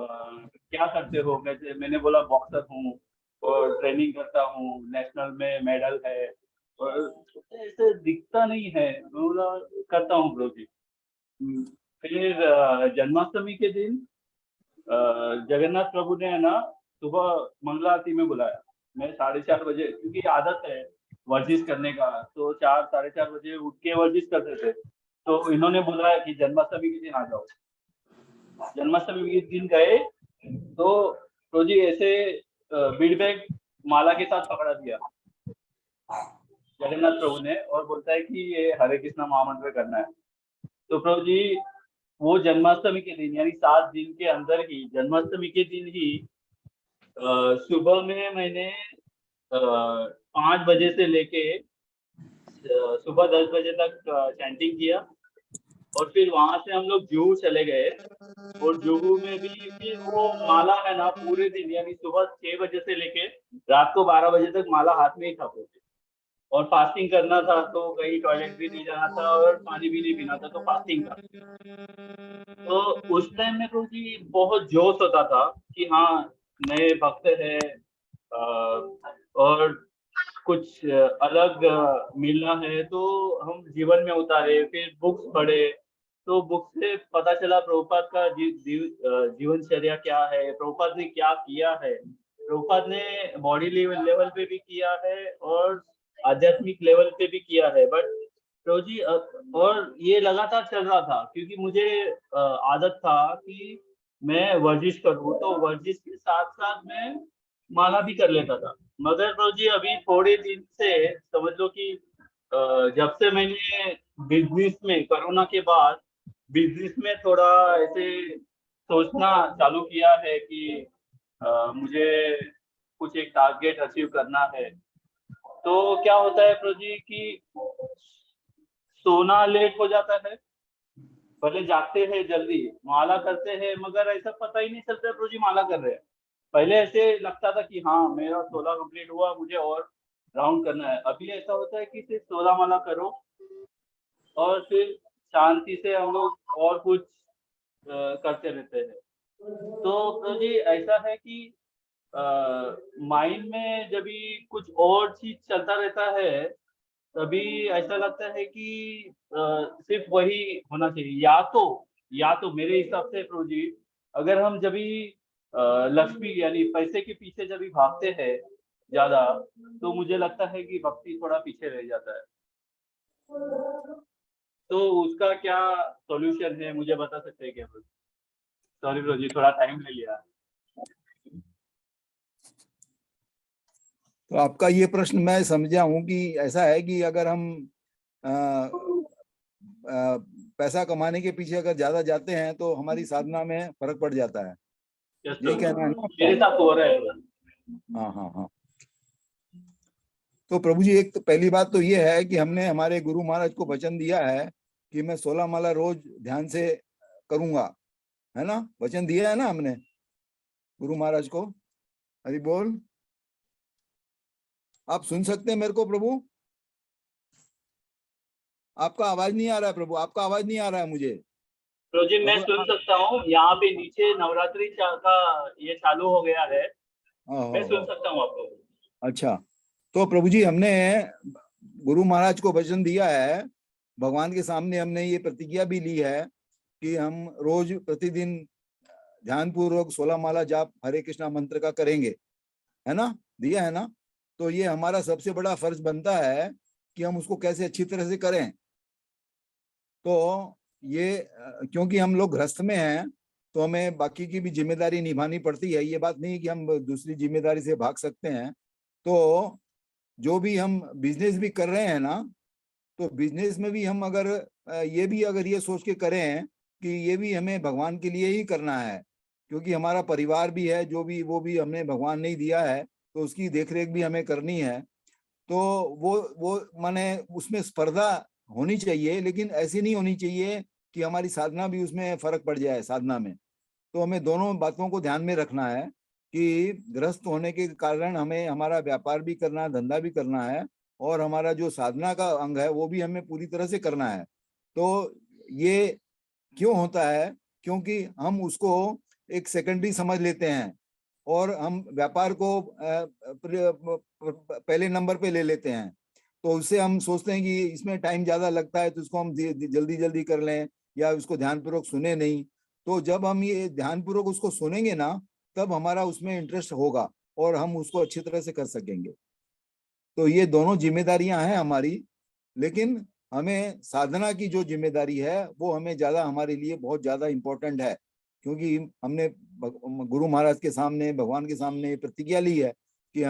क्या करते हो? कैसे? मैंने बोला बॉक्सर हूँ और ट्रेनिंग करता हूँ, नेशनल में मेडल है और ऐसे दिखता नहीं है। मैं बोला करता हूँ प्रभु जी। फिर जन्माष्टमी के दिन जगन्नाथ प्रभु ने है ना सुबह मंगला आरती में बुलाया। मैं 4:30 बजे, क्योंकि आदत है वर्जिश करने का, तो 4-4:30 बजे उठ के वर्जिश करते थे। तो इन्होंने बुलाया कि जन्माष्टमी के दिन आ जाओ। जन्माष्टमी के दिन गए तो जी ऐसे बीड बैग माला के साथ पकड़ा दिया जगन्नाथ प्रभु ने, और बोलता है कि ये हरे कृष्णा महामंत्र करना है। तो प्रभु जी वो जन्माष्टमी के दिन यानी 7 दिन के अंदर ही जन्माष्टमी के दिन ही सुबह में मैंने 5 बजे से लेके सुबह 10 बजे तक चैंटिंग किया। और फिर वहां से हम लोग जुहू चले गए, और जुहू में भी फिर वो माला है ना पूरे दिन यानी सुबह 6 बजे से लेके रात को 12 बजे तक माला हाथ में ही था पूरे। और फास्टिंग करना था, तो कहीं टॉयलेट भी नहीं जाना था और पानी भी नहीं पीना था, तो फास्टिंग था। तो उस टाइम में तो जी बहुत जोश होता था कि हाँ नए भक्त है और कुछ अलग मिलना है, तो हम जीवन में उतारे। फिर बुक्स पढ़े, तो बुक से पता चला प्रभुपाद का जीवनचर्या क्या है, प्रभुपाद ने क्या किया है। प्रभुपाद ने बॉडी लेवल पे भी किया है और आध्यात्मिक लेवल पे भी किया है। बट प्रभु जी और ये लगातार चल रहा था क्योंकि मुझे आदत था कि मैं वर्जिश करूँ, तो वर्जिश के साथ साथ मैं माला भी कर लेता था। मगर प्रभु जी अभी थोड़े दिन से समझ लो कि जब से मैंने बिजनेस में कोरोना के बाद बिजनेस में थोड़ा ऐसे सोचना चालू किया है कि मुझे कुछ एक टारगेट अचीव करना है। तो क्या होता है प्रभु जी कि सोना लेट हो जाता है, भले जागते हैं जल्दी, माला करते हैं मगर ऐसा पता ही नहीं चलता प्रभु जी माला कर रहे हैं। पहले ऐसे लगता था कि हाँ मेरा 16 कंप्लीट हुआ, मुझे और राउंड करना है। अभी ऐसा होता है कि सिर्फ 16 माला करो और फिर शांति से हम लोग और कुछ करते रहते हैं। तो जी ऐसा है कि माइंड में जब भी कुछ और चीज चलता रहता है तभी ऐसा लगता है कि सिर्फ वही होना चाहिए। या तो मेरे हिसाब से प्रभु जी अगर हम जब भी लक्ष्मी यानी पैसे के पीछे जब भी भागते हैं ज्यादा, तो मुझे लगता है कि भक्ति थोड़ा पीछे रह जाता है। तो उसका क्या सॉल्यूशन है मुझे बता सकते हैं क्या? सॉरी प्रभु जी थोड़ा टाइम ले लिया। तो आपका ये प्रश्न मैं समझा हूँ कि ऐसा है कि अगर हम पैसा कमाने के पीछे अगर ज्यादा जाते हैं तो हमारी साधना में फर्क पड़ जाता है, यही कहना है ना? मेरे साथ हो रहा है। हाँ हाँ हाँ। तो प्रभु जी एक तो पहली बात तो ये है कि हमने हमारे गुरु महाराज को वचन दिया है कि मैं 16 माला रोज ध्यान से करूंगा, है ना? वचन दिया है ना हमने गुरु महाराज को। हरि बोल। आप सुन सकते हैं मेरे को प्रभु? आपका आवाज नहीं आ रहा है प्रभु, आपका आवाज नहीं आ रहा है मुझे। तो जी मैं सुन सकता हूँ, यहाँ पे नीचे नवरात्रि का ये चालू हो गया है, मैं सुन सकता हूँ आपको। अच्छा, तो प्रभु जी हमने गुरु महाराज को वचन दिया है, भगवान के सामने हमने ये प्रतिज्ञा भी ली है कि हम रोज प्रतिदिन ध्यान पूर्वक 16 माला जाप हरे कृष्णा मंत्र का करेंगे, है ना, दिया है ना। तो ये हमारा सबसे बड़ा फर्ज बनता है कि हम उसको कैसे अच्छी तरह से करें। तो ये क्योंकि हम लोग गृहस्थ में हैं तो हमें बाकी की भी जिम्मेदारी निभानी पड़ती है। ये बात नहीं कि हम दूसरी जिम्मेदारी से भाग सकते हैं। तो जो भी हम बिजनेस भी कर रहे हैं ना, तो बिजनेस में भी हम अगर ये सोच के करें कि ये भी हमें भगवान के लिए ही करना है, क्योंकि हमारा परिवार भी है जो भी, वो भी हमने भगवान ने ही दिया है, तो उसकी देखरेख भी हमें करनी है। तो वो माने उसमें स्पर्धा होनी चाहिए, लेकिन ऐसी नहीं होनी चाहिए कि हमारी साधना भी उसमें फर्क पड़ जाए साधना में। तो हमें दोनों बातों को ध्यान में रखना है कि गृहस्थ होने के कारण हमें हमारा व्यापार भी करना है, धंधा भी करना है, और हमारा जो साधना का अंग है वो भी हमें पूरी तरह से करना है। तो ये क्यों होता है? क्योंकि हम उसको एक सेकेंडरी समझ लेते हैं और हम व्यापार को पहले नंबर पे ले लेते हैं। तो उससे हम सोचते हैं कि इसमें टाइम ज्यादा लगता है तो उसको हम जल्दी जल्दी कर लें या उसको ध्यानपूर्वक सुने नहीं। तो जब हम ये ध्यानपूर्वक उसको सुनेंगे ना, तब हमारा उसमें इंटरेस्ट होगा और हम उसको अच्छी तरह से कर सकेंगे। तो ये दोनों जिम्मेदारियां हैं हमारी, लेकिन हमें साधना की जो जिम्मेदारी है वो हमें ज्यादा, हमारे लिए बहुत ज्यादा इम्पोर्टेंट है, क्योंकि हमने गुरु महाराज के सामने, भगवान के सामने प्रतिज्ञा ली है कि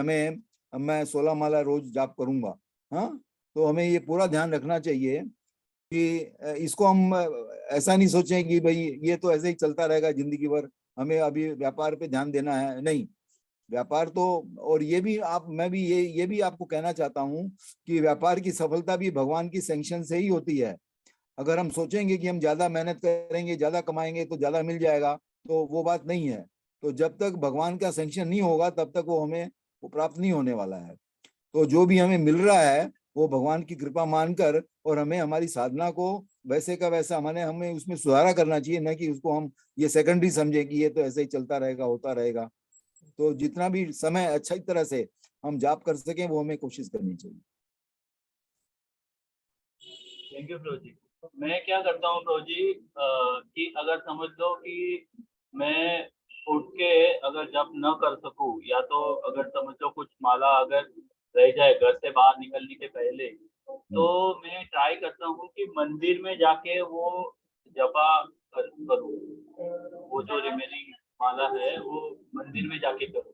मैं 16 माला रोज जाप करूंगा। हाँ, तो हमें ये पूरा ध्यान रखना चाहिए कि इसको हम ऐसा नहीं सोचें कि भाई ये तो ऐसे ही चलता रहेगा जिंदगी भर, हमें अभी व्यापार पे ध्यान देना है। नहीं, व्यापार तो, और ये भी मैं भी ये भी आपको कहना चाहता हूँ कि व्यापार की सफलता भी भगवान की सैंक्शन से ही होती है। अगर हम सोचेंगे कि हम ज्यादा मेहनत करेंगे, ज्यादा कमाएंगे तो ज्यादा मिल जाएगा, तो वो बात नहीं है। तो जब तक भगवान का सैंक्शन नहीं होगा तब तक वो प्राप्त नहीं होने वाला है। तो जो भी हमें मिल रहा है वो भगवान की कृपा मानकर, और हमें हमारी साधना को वैसे का वैसा, हमें उसमें सुधारा करना चाहिए, न कि उसको हम ये सेकेंडरी समझे कि ये तो ऐसे ही चलता रहेगा, होता रहेगा। तो जितना भी समय अच्छी तरह से हम जाप कर सकें वो हमें कोशिश करनी चाहिए। थैंक यू प्रभु जी। मैं क्या करता हूँ प्रभु जी कि अगर समझ लो कि मैं उठ के अगर जप न कर सकूं, या तो अगर समझ लो कुछ माला अगर रह जाए घर से बाहर निकलने के पहले, तो मैं ट्राई करता हूँ कि मंदिर में जाके वो जपा करूँ। वो जो रिमेनिंग माला है वो मंदिर में जाके करूँ,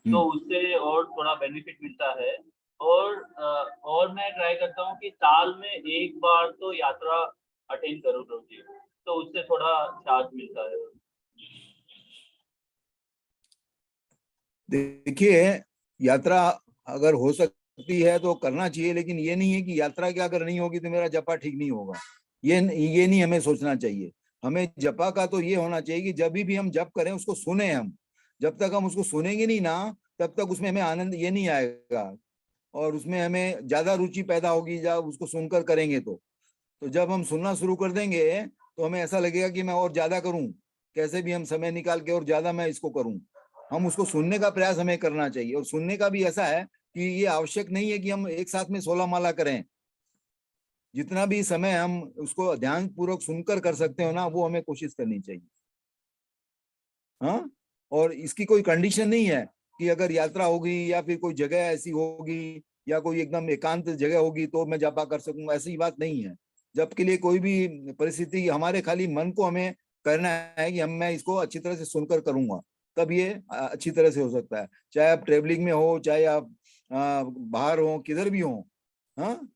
तो उससे और थोड़ा बेनिफिट मिलता है। और मैं ट्राई करता हूँ कि साल में एक बार तो यात्रा अटेंड करूँ प्रभु जी, तो उससे थोड़ा चार्ज मिलता है। देखिए, यात्रा अगर हो सकती है तो करना चाहिए, लेकिन ये नहीं है कि यात्रा की अगर नहीं होगी तो मेरा जपा ठीक नहीं होगा। ये नहीं हमें सोचना चाहिए। हमें जपा का तो ये होना चाहिए कि जब भी हम जप करें उसको सुने हम। जब तक हम उसको सुनेंगे नहीं ना, तब तक उसमें हमें आनंद ये नहीं आएगा, और उसमें हमें ज्यादा रुचि पैदा होगी जब उसको सुनकर करेंगे। तो जब हम सुनना शुरू कर देंगे तो हमें ऐसा लगेगा कि मैं और ज्यादा करूं, कैसे भी हम समय निकाल के और ज्यादा मैं इसको करूं। हम उसको सुनने का प्रयास हमें करना चाहिए, और सुनने का भी ऐसा है कि ये आवश्यक नहीं है कि हम एक साथ में 16 माला करें। जितना भी समय हम उसको ध्यान पूर्वक सुनकर कर सकते हो ना, वो हमें कोशिश करनी चाहिए। हाँ, और इसकी कोई कंडीशन नहीं है कि अगर यात्रा होगी या फिर कोई जगह ऐसी होगी या कोई एकदम एकांत जगह होगी तो मैं जापा कर सकूंगा, ऐसी बात नहीं है। जब के लिए कोई भी परिस्थिति, हमारे खाली मन को हमें करना है कि मैं इसको अच्छी तरह से सुनकर करूंगा, तब ये अच्छी तरह से हो सकता है। चाहे आप ट्रेवलिंग में हो, चाहे आप बाहर हो, किधर भी हो, हाँ,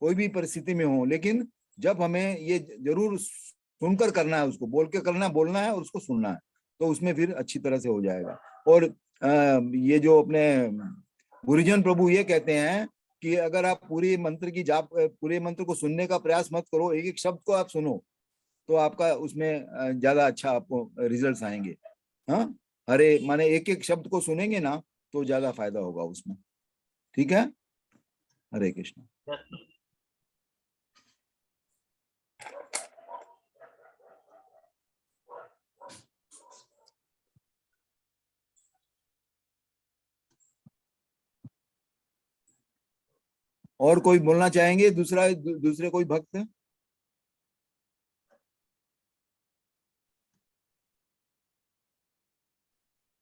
कोई भी परिस्थिति में हो, लेकिन जब हमें ये जरूर सुनकर करना है, उसको बोल के करना, बोलना है और उसको सुनना है, तो उसमें फिर अच्छी तरह से हो जाएगा। और ये जो अपने गुरुजन प्रभु ये कहते हैं कि अगर आप पूरे मंत्र को सुनने का प्रयास मत करो, एक एक शब्द को आप सुनो, तो आपका उसमें ज्यादा अच्छा आपको रिजल्ट्स आएंगे। हाँ, हरे माने एक एक शब्द को सुनेंगे ना तो ज्यादा फायदा होगा उसमें। ठीक है, हरे कृष्ण। और कोई बोलना चाहेंगे? दूसरे कोई भक्त?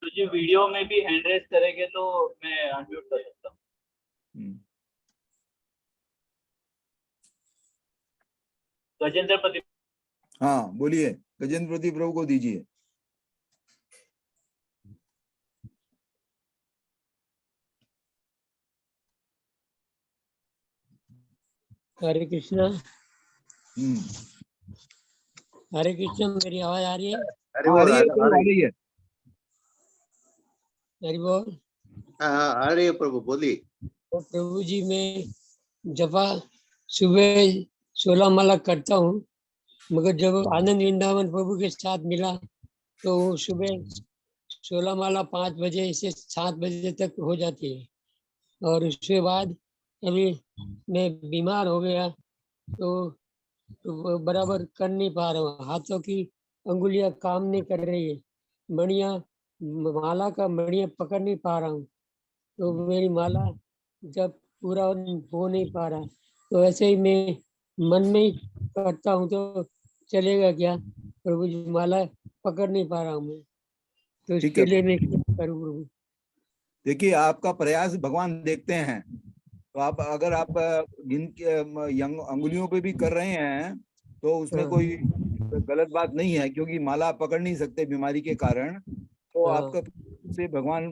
तो जो वीडियो में भी हैंड रेस करेंगे तो मैं अनम्यूट कर सकता हूँ। गजेंद्र पति। हाँ बोलिए, गजेंद्र पति प्रभु को दीजिए। हरे कृष्णा। हम्म, हरे कृष्णा। मेरी आवाज आ रही है? अरे आ वो रही है प्रभु, आ रही है। हरि बोल। हाँ आ रही है प्रभु, बोलिए। तो प्रभु जी मैं जपा सुबह 16 माला करता हूँ, मगर जब आनंद वृंदावन प्रभु के साथ मिला तो सुबह 16 माला 5 बजे से 7 बजे तक हो जाती है, और उसके बाद अभी मैं बीमार हो गया तो वो बराबर कर नहीं पा रहा हूँ। हाथों की अंगुलियां काम नहीं कर रही है, मणियां माला का मणियां पकड़ नहीं पा रहा हूँ, तो मेरी माला जब पूरा हो नहीं पा रहा, तो ऐसे ही मैं मन में ही करता हूँ तो चलेगा क्या? प्रभु जी माला पकड़ नहीं पा रहा हूँ मैं, तो ठीक है। इसके लिए मैं क्या करूँ प्रभु? देखिए, आपका प्रयास भगवान देखते हैं, तो आप अगर आप गिन के अंगुलियों पे भी कर रहे हैं तो उसमें कोई गलत बात नहीं है, क्योंकि माला आप पकड़ नहीं सकते बीमारी के कारण। तो आपका से भगवान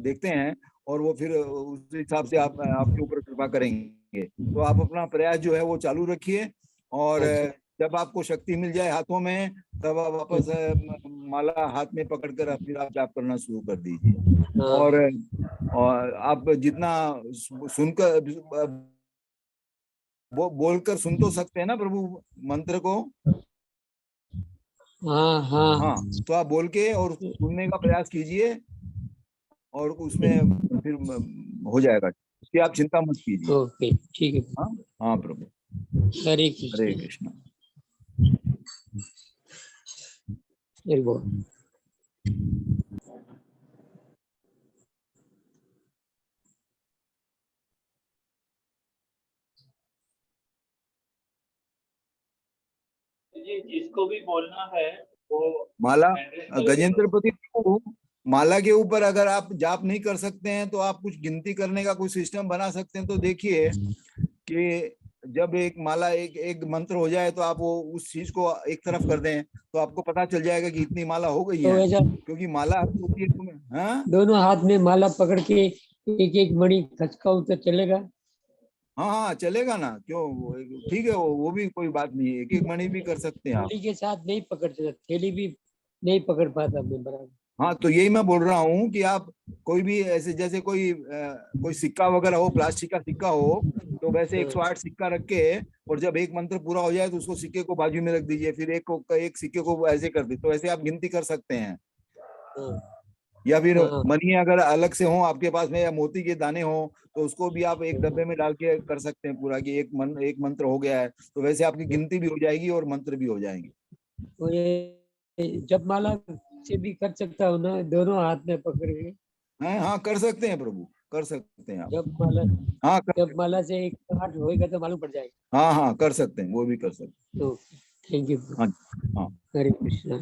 देखते हैं और वो फिर उस हिसाब से आपके ऊपर कृपा करेंगे। तो आप अपना प्रयास जो है वो चालू रखिए, और जब आपको शक्ति मिल जाए हाथों में, तब आप वापस माला हाथ में पकड़कर फिर आप जाप करना शुरू कर दीजिए। और आप जितना सुनकर बोलकर सुन तो सकते हैं ना प्रभु मंत्र को? हाँ, तो आप बोल के और सुनने का प्रयास कीजिए, और उसमें फिर हो जाएगा, उसकी आप चिंता मत कीजिए। ओके, ठीक है। हाँ प्रभु। हरे कृष्ण। हरे कृष्ण। हरि बोल। जी जिसको भी बोलना है वो माला hand raise करेंगे गजेंद्र तो- पति प्रभु, माला के ऊपर अगर आप जाप नहीं कर सकते हैं तो आप कुछ गिनती करने का कुछ सिस्टम बना सकते हैं। तो देखिए कि जब एक माला एक मंत्र हो जाए तो आप वो उस चीज को एक तरफ कर दें, तो आपको पता चल जाएगा कि इतनी माला हो गई तो है, ऐसा क्योंकि माला होती है तुम्हें। हाँ दोनों हाथ में माला पकड़ के एक एक मणि खचकाऊं तो चलेगा? हाँ हाँ चलेगा ना, क्यों? ठीक है, वो भी कोई बात नहीं है, एक एक मणि भी कर सकते हैं आप। थैली के साथ नहीं पकड़ सकता, थैली भी नहीं पकड़ पाता मैं बराबर। हाँ, तो यही मैं बोल रहा हूँ कि आप कोई भी ऐसे, जैसे कोई सिक्का वगैरह हो, प्लास्टिक का सिक्का हो, तो वैसे 108 सिक्का रख के, और जब एक मंत्र पूरा हो जाए तो उसको सिक्के को बाजू में रख दीजिए, फिर एक सिक्के को ऐसे कर दीजिए, तो ऐसे आप गिनती कर सकते हैं। या फिर मनी अगर अलग से हो आपके पास में, या मोती के दाने हो, तो उसको भी आप एक डब्बे में डाल के कर सकते हैं पूरा, कि एक मंत्र हो गया है, तो वैसे आपकी गिनती भी हो जाएगी और मंत्र भी हो जाएंगे। तो ये जपमाला से भी कर सकता हूँ ना, दोनों हाथ में पकड़ के? हाँ कर सकते हैं प्रभु, कर सकते हैं आप। जपमाला, हाँ जपमाला से 108 होएगा तो मालूम पड़ जाएगा। हाँ हाँ कर सकते हैं, वो भी कर सकते हैं। तो थैंक यू। हाँ हाँ। हरे कृष्णा।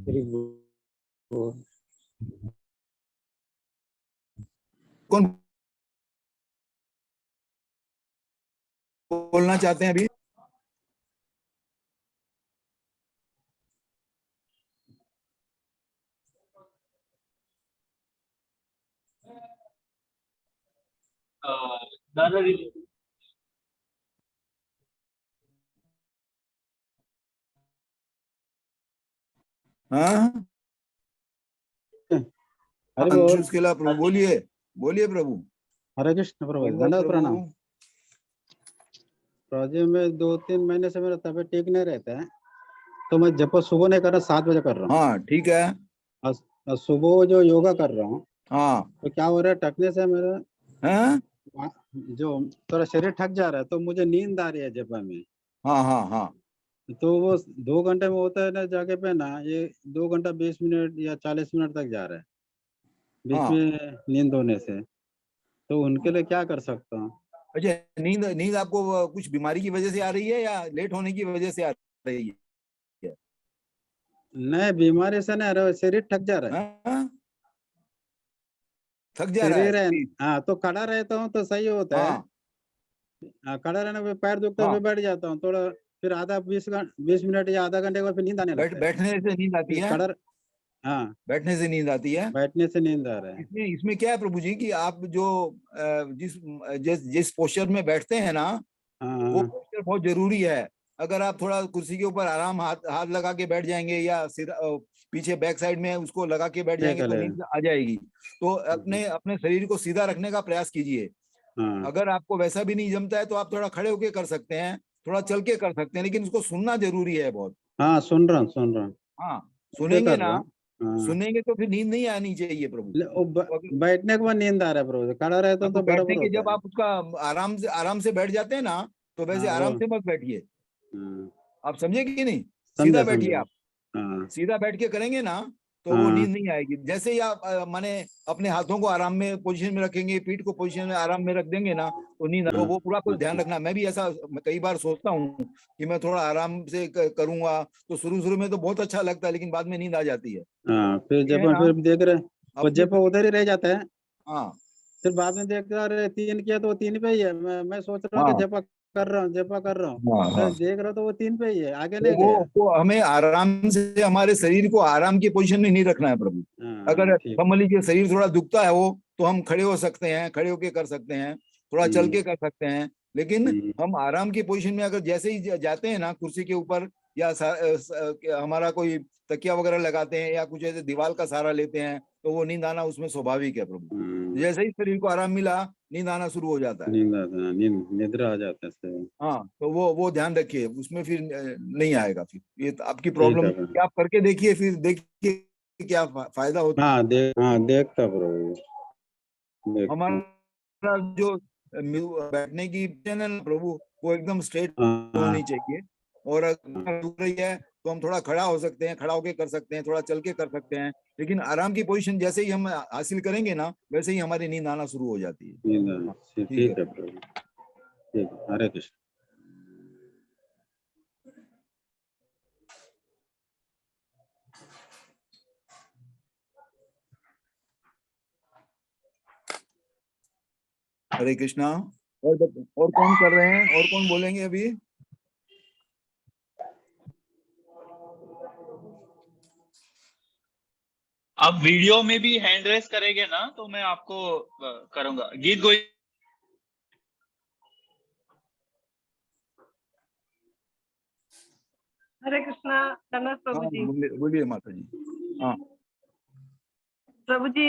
हरि बोल। कौन बोलना चाहते हैं अभी? दादाजी हाँ अंशुष केला प्रभु, बोलिए बोलिए प्रभु। हरे कृष्ण प्रभु, बोल धन्यवाद प्रभु। प्रणाम प्रभु जी। मैं 2-3 महीने से मेरा तबीयत ठीक नहीं रहता है, तो मैं जब सुबह नहीं कर रहा, 7 बजे कर रहा हूँ। हाँ ठीक है। और सुबह जो योगा कर रहा हूँ, हाँ तो क्या हो रहा है, थकने से मेरा हाँ जो थोड़ा शरीर थक जा रहा है, तो मुझे नींद आ रही है जब में। हाँ हाँ हाँ तो वो 2 घंटे में होता है ना जगह पे ना, ये 2 घंटा 20 मिनट या 40 मिनट तक जा रहा है बीच हाँ। में नींद होने से, तो उनके लिए क्या कर सकता हूँ? अच्छा, नींद नींद आपको कुछ बीमारी की वजह से आ रही है या लेट होने की वजह से आ रही है? नहीं, बीमारी से नहीं आ रहा है, शरीर थक जा रहा है। हाँ? थक जा रहा है शरीर है, शरीर? हाँ, तो खड़ा रहता हूँ तो सही होता है। हाँ हाँ, खड़ा रहने पे पैर दुखता है, हाँ। फिर बैठ जाता हूँ थोड़ा, फिर आधा 20 मिनट या आधा घंटे के बाद फिर नींद आने लगता है। बैठने से नींद आती फिर है? खड़ा, हाँ, बैठने से नींद आती है? बैठने से नींद आ रहा है। इसमें इसमें क्या है प्रभु जी कि आप जो जिस जिस जिस पोस्चर में बैठते हैं ना, हाँ वो हाँ, पोस्चर बहुत जरूरी है। अगर आप थोड़ा कुर्सी के ऊपर आराम हाथ हाथ लगा के बैठ जाएंगे या सिर पीछे बैक साइड में उसको लगा के बैठ ठीक जाएंगे है, तो नींद आ जाएगी। तो अपने अपने शरीर को सीधा रखने का प्रयास कीजिए। हाँ अगर आपको वैसा भी नहीं जमता है तो आप थोड़ा खड़े होके कर सकते हैं, थोड़ा चल के कर सकते हैं, लेकिन उसको सुनना जरूरी है बहुत। हाँ, सुन रहा हूँ, सुन रहा हूँ, हाँ, ये सुनेंगे कर ना, रहा हूँ। हाँ, सुनेंगे तो फिर नींद नहीं आनी चाहिए प्रभु। तो अगर बैठने के बाद नींद आ रहा है प्रभु, खड़ा रहता हाँ, हूँ तो तो बैठने बराबर के होता जब है। आप उसका आराम से बैठ जाते हैं ना, तो वैसे हाँ वो, आराम से मत बैठिए। हाँ, आप समझे कि नहीं? सीधा समझे बैठिए समझे। आप। हाँ सीधा बैठ के करेंगे ना तो वो हाँ नींद नहीं आएगी। जैसे ही आप माने अपने हाथों को आराम में पोजीशन में रखेंगे, पीठ को पोजीशन में आराम में रख देंगे ना, तो नींद, तो हाँ, वो पूरा कुछ ध्यान अच्छा, रखना। मैं भी ऐसा कई बार सोचता हूँ कि मैं थोड़ा आराम से करूंगा, तो शुरू में तो बहुत अच्छा लगता है, लेकिन बाद में नींद आ जाती है। हाँ, फिर ये जब है ना, फिर देख रहे, वो अपने जब उधर ही रह जाता है, हाँ फिर बाद में देख रहे 3 किया तो वो 3 पे ही है। मैं सोच रहा हूँ कि हाँ जपा कर रहा हूँ, जपा कर रहा हूँ, हाँ फिर हाँ। देख रहा हूँ तो वो 3 पे ही है, आगे तो नहीं गया। वो हमें आराम से, हमारे शरीर को आराम की पोजीशन में नहीं रखना है प्रभु। हाँ अगर ठीक मान लीजिए शरीर थोड़ा दुखता है वो, तो हम खड़े हो सकते हैं, खड़े होके कर सकते हैं, थोड़ा है। चल के कर सकते हैं। लेकिन हम्म, हम आराम की पोजीशन में अगर जैसे ही जाते हैं ना कुर्सी के ऊपर, या हमारा कोई तकिया वगैरह लगाते हैं या कुछ ऐसे दीवार का सहारा लेते हैं, तो वो नींद आना उसमें स्वाभाविक है प्रभु। जैसे ही शरीर को आराम मिला, नींद आना शुरू हो जाता है। नींद आता है, निद्रा आ जाता है सही। हाँ, तो वो ध्यान रखिए, उसमें फिर नहीं आएगा। फिर ये तो आपकी ठीक प्रॉब्लम है कि भाई। आप करके देखिए, फिर देखिए क्या फायदा होता हाँ, देखता प्रभु, देखता हूँ। हमारा जो बैठने की पोजीशन है ना प्रभु, वो एकदम स्ट्रेट हाँ होनी चाहिए। और अगर दुख रही है तो हम थोड़ा खड़ा हो सकते हैं, खड़ा होके कर सकते हैं, थोड़ा चल के कर सकते हैं, लेकिन आराम की पोजीशन जैसे ही हम हासिल करेंगे ना, वैसे ही हमारी नींद आना शुरू हो जाती है। नींद हाँ, ठीक है। ठीक है प्रभु, ठीक है, हरे कृष्ण। हरे कृष्णा। और कौन कर रहे हैं, और कौन बोलेंगे अभी? आप वीडियो में भी हैंड रेस करेंगे ना तो मैं आपको करूंगा। गीत गोई हरे कृष्णा, धन्यवाद प्रभु हाँ, जी। बोलिए माता जी। हाँ प्रभु जी,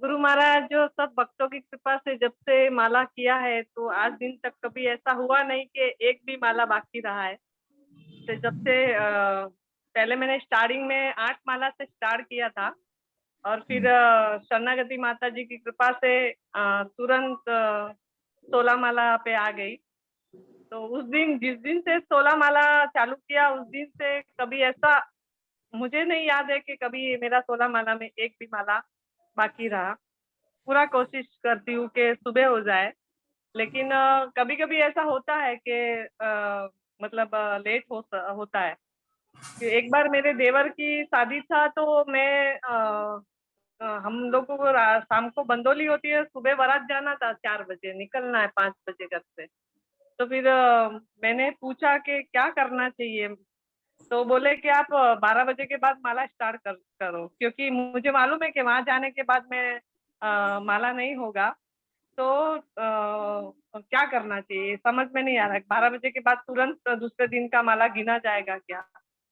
गुरु महाराज जो सब भक्तों की कृपा से जब से माला किया है, तो आज दिन तक कभी ऐसा हुआ नहीं कि एक भी माला बाकी रहा है। तो जब से पहले मैंने स्टार्टिंग में 8 माला से स्टार्ट किया था, और फिर शरणागति माता जी की कृपा से तुरंत 16 माला पे आ गई। तो उस दिन, जिस दिन से 16 माला चालू किया, उस दिन से कभी ऐसा मुझे नहीं याद है कि कभी मेरा 16 माला में एक भी माला बाकी रहा। पूरा कोशिश करती हूँ कि सुबह हो जाए, लेकिन कभी कभी ऐसा होता है कि मतलब लेट होता है। कि एक बार मेरे देवर की शादी था, तो मैं हम लोगों को शाम को बंदोली होती है, सुबह बारात जाना था, 4 बजे निकलना है, 5 बजे घर से। तो फिर मैंने पूछा कि क्या करना चाहिए, तो बोले कि आप 12 बजे के बाद माला स्टार्ट करो, क्योंकि मुझे मालूम है कि वहां जाने के बाद में माला नहीं होगा। तो क्या करना चाहिए समझ में नहीं आ रहा है। 12 बजे के बाद तुरंत दूसरे दिन का माला गिना जाएगा क्या?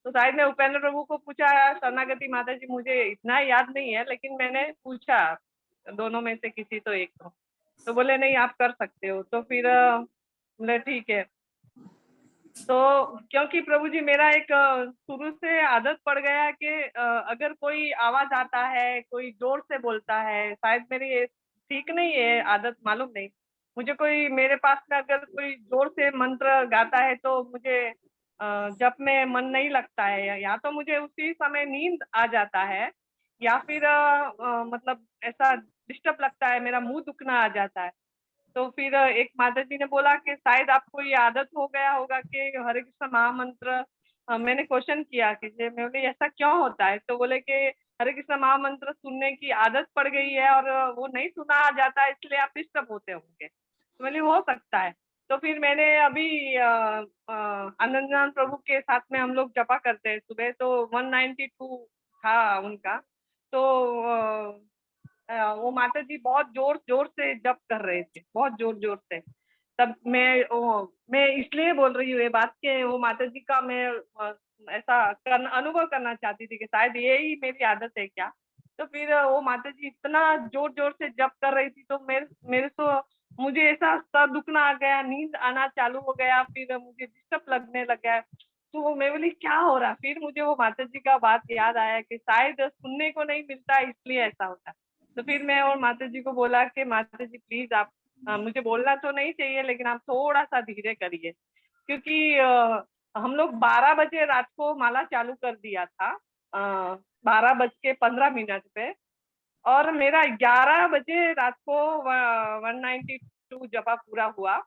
तो शायद मैं उपेंद्र प्रभु को पूछा, शरणागति माता जी, मुझे इतना याद नहीं है, लेकिन मैंने पूछा दोनों में से किसी तो एक को, तो बोले नहीं आप कर सकते हो। तो फिर बोले ठीक है। तो क्योंकि प्रभु जी मेरा एक शुरू से आदत पड़ गया कि अगर कोई आवाज आता है, कोई जोर से बोलता है, शायद मेरी ये ठीक नहीं है आदत, मालूम नहीं, मुझे कोई मेरे पास में अगर कोई जोर से मंत्र गाता है तो मुझे जप में मन नहीं लगता है, या तो मुझे उसी समय नींद आ जाता है, या फिर मतलब ऐसा डिस्टर्ब लगता है, मेरा मुंह दुखना आ जाता है। तो फिर एक माता जी ने बोला कि शायद आपको ये आदत हो गया होगा कि हरे कृष्ण महामंत्र, मैंने क्वेश्चन किया कि मैं बोले ऐसा क्यों होता है, तो बोले कि हरे कृष्ण महामंत्र सुनने की आदत पड़ गई है और वो नहीं सुना जाता है, इसलिए आप डिस्टर्ब होते होंगे। तो बोले हो सकता है। तो फिर मैंने अभी आनंदनाथ प्रभु के साथ में हम लोग जपा करते हैं सुबह, तो 192 था उनका, तो वो माता जी बहुत जोर जोर से जप कर रहे थे, बहुत जोर जोर से। तब मैं इसलिए बोल रही हूँ ये बात कि वो माता जी का मैं ऐसा अनुभव करना चाहती थी कि शायद यही मेरी आदत है क्या। तो फिर वो माता जी इतना जोर जोर से जप कर रही थी, तो मेरे तो मुझे ऐसा सर दुखना आ गया, नींद आना चालू हो गया, फिर मुझे डिस्टर्ब लगने लग गया। तो मैं बोली क्या हो रहा, फिर मुझे वो माता जी का बात याद आया कि शायद सुनने को नहीं मिलता इसलिए ऐसा होता है। तो फिर मैं और माता जी को बोला कि माता जी प्लीज आप मुझे बोलना तो नहीं चाहिए, लेकिन आप थोड़ा सा धीरे करिए, क्योंकि हम लोग 12 बजे रात को माला चालू कर दिया था, 12:15 पे, और मेरा 11 बजे रात को 192 जपा पूरा हुआ।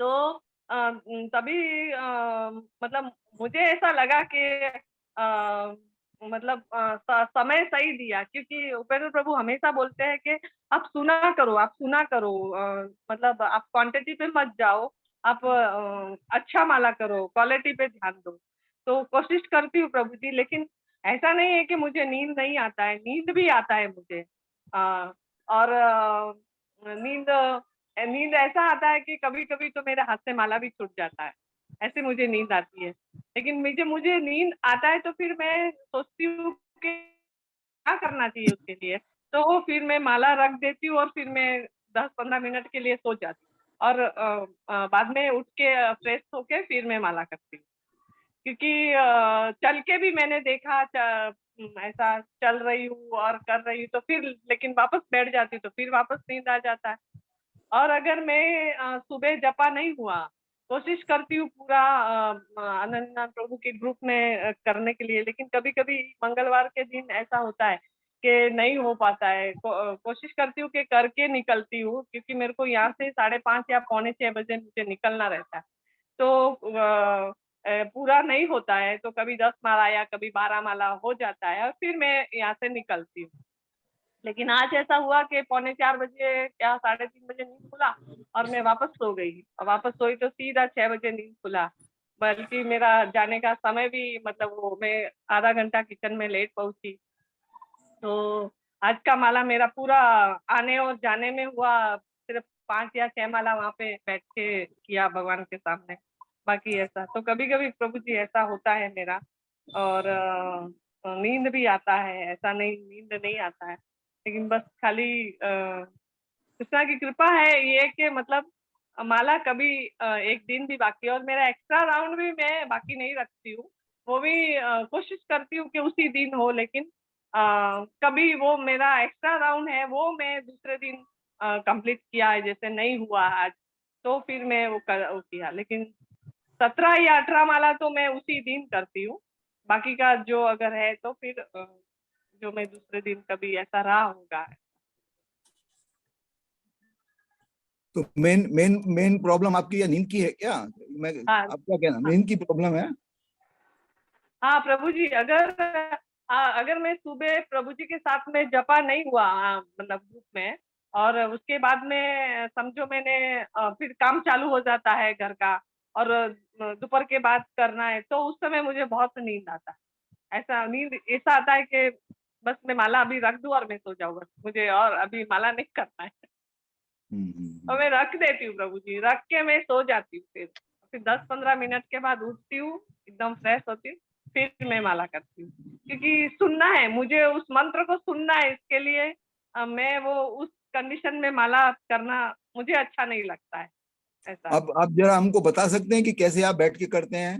तो तभी मतलब मुझे ऐसा लगा कि मतलब समय सही दिया, क्योंकि उपेंद्र प्रभु हमेशा बोलते हैं कि आप सुना करो, आप सुना करो, मतलब आप क्वांटिटी पे मत जाओ, आप अच्छा माला करो, क्वालिटी पे ध्यान दो। तो कोशिश करती हूँ प्रभु जी, लेकिन ऐसा नहीं है कि मुझे नींद नहीं आता है, नींद भी आता है मुझे। और नींद नींद ऐसा आता है कि कभी कभी तो मेरे हाथ से माला भी छूट जाता है, ऐसे मुझे नींद आती है। लेकिन मुझे नींद आता है तो फिर मैं सोचती हूँ कि क्या करना चाहिए उसके लिए, तो फिर मैं माला रख देती हूँ और फिर मैं 10-15 मिनट के लिए सो जाती हूँ, और बाद में उठ के फ्रेश होके फिर मैं माला करती हूँ। क्योंकि चल के भी मैंने देखा, ऐसा चल रही हूँ और कर रही हूँ तो फिर लेकिन वापस बैठ जाती हूँ तो फिर वापस नींद आ जाता है। और अगर मैं सुबह जपा नहीं हुआ, कोशिश करती हूँ पूरा आनंदनाथ प्रभु के ग्रुप में करने के लिए, लेकिन कभी कभी मंगलवार के दिन ऐसा होता है कि नहीं हो पाता है। कोशिश करती हूँ कि करके निकलती हूँ, क्योंकि मेरे को यहाँ से 5:30 या 5:45 बजे मुझे निकलना रहता है। तो पूरा नहीं होता है, तो कभी 10 माला या कभी 12 माला हो जाता है और फिर मैं यहाँ से निकलती हूँ। लेकिन आज ऐसा हुआ कि 3:45 बजे या 3:30 बजे नींद खुला और मैं वापस सो गई, और वापस सोई तो सीधा 6 बजे नींद खुला। बल्कि मेरा जाने का समय भी, मतलब वो मैं आधा घंटा किचन में लेट पहुंची। तो आज का माला मेरा पूरा आने और जाने में हुआ, सिर्फ 5 या 6 माला वहां पे बैठ के किया भगवान के सामने। बाकी ऐसा तो कभी कभी प्रभु जी ऐसा होता है मेरा, और नींद भी आता है, ऐसा नहीं नींद नहीं आता है, लेकिन बस खाली कृष्णा की कृपा है ये कि मतलब माला कभी एक दिन भी बाकी, और मेरा एक्स्ट्रा राउंड भी मैं बाकी नहीं रखती हूँ, वो भी कोशिश करती हूँ कि उसी दिन हो, लेकिन कभी वो मेरा एक्स्ट्रा राउंड है वो मैं दूसरे दिन कंप्लीट किया है, जैसे नहीं हुआ आज तो फिर मैं वो किया। लेकिन 17 या 18 माला तो मैं उसी दिन करती हूँ, बाकी का जो अगर है तो फिर जो मैं दूसरे दिन कभी ऐसा रहा होगा। तो मेन मेन मेन प्रॉब्लम आपकी नींद की है क्या? मैं हाँ, आप क्या कहना, नींद की प्रॉब्लम है? हाँ प्रभु जी, अगर मैं सुबह प्रभु जी के साथ में जपा नहीं हुआ, मतलब ग्रुप में, और उसके बाद में समझो मैंने फिर काम चालू हो जाता है घर का, और दोपहर के बाद करना है, तो उस समय मुझे बहुत नींद आता है। ऐसा आता है कि बस मैं माला अभी रख दूं और मैं सो जाऊँ, बस मुझे और अभी माला नहीं करना है। और मैं रख देती हूँ प्रभु जी, रख के मैं सो जाती हूँ। फिर 10-15 मिनट के बाद उठती हूँ, एकदम फ्रेश होती हूँ, फिर मैं माला करती हूँ, क्योंकि सुनना है मुझे, उस मंत्र को सुनना है, इसके लिए मैं वो उस कंडीशन में माला करना मुझे अच्छा नहीं लगता है ऐसा। अब आप जरा हमको बता सकते हैं कि कैसे आप बैठ के करते हैं?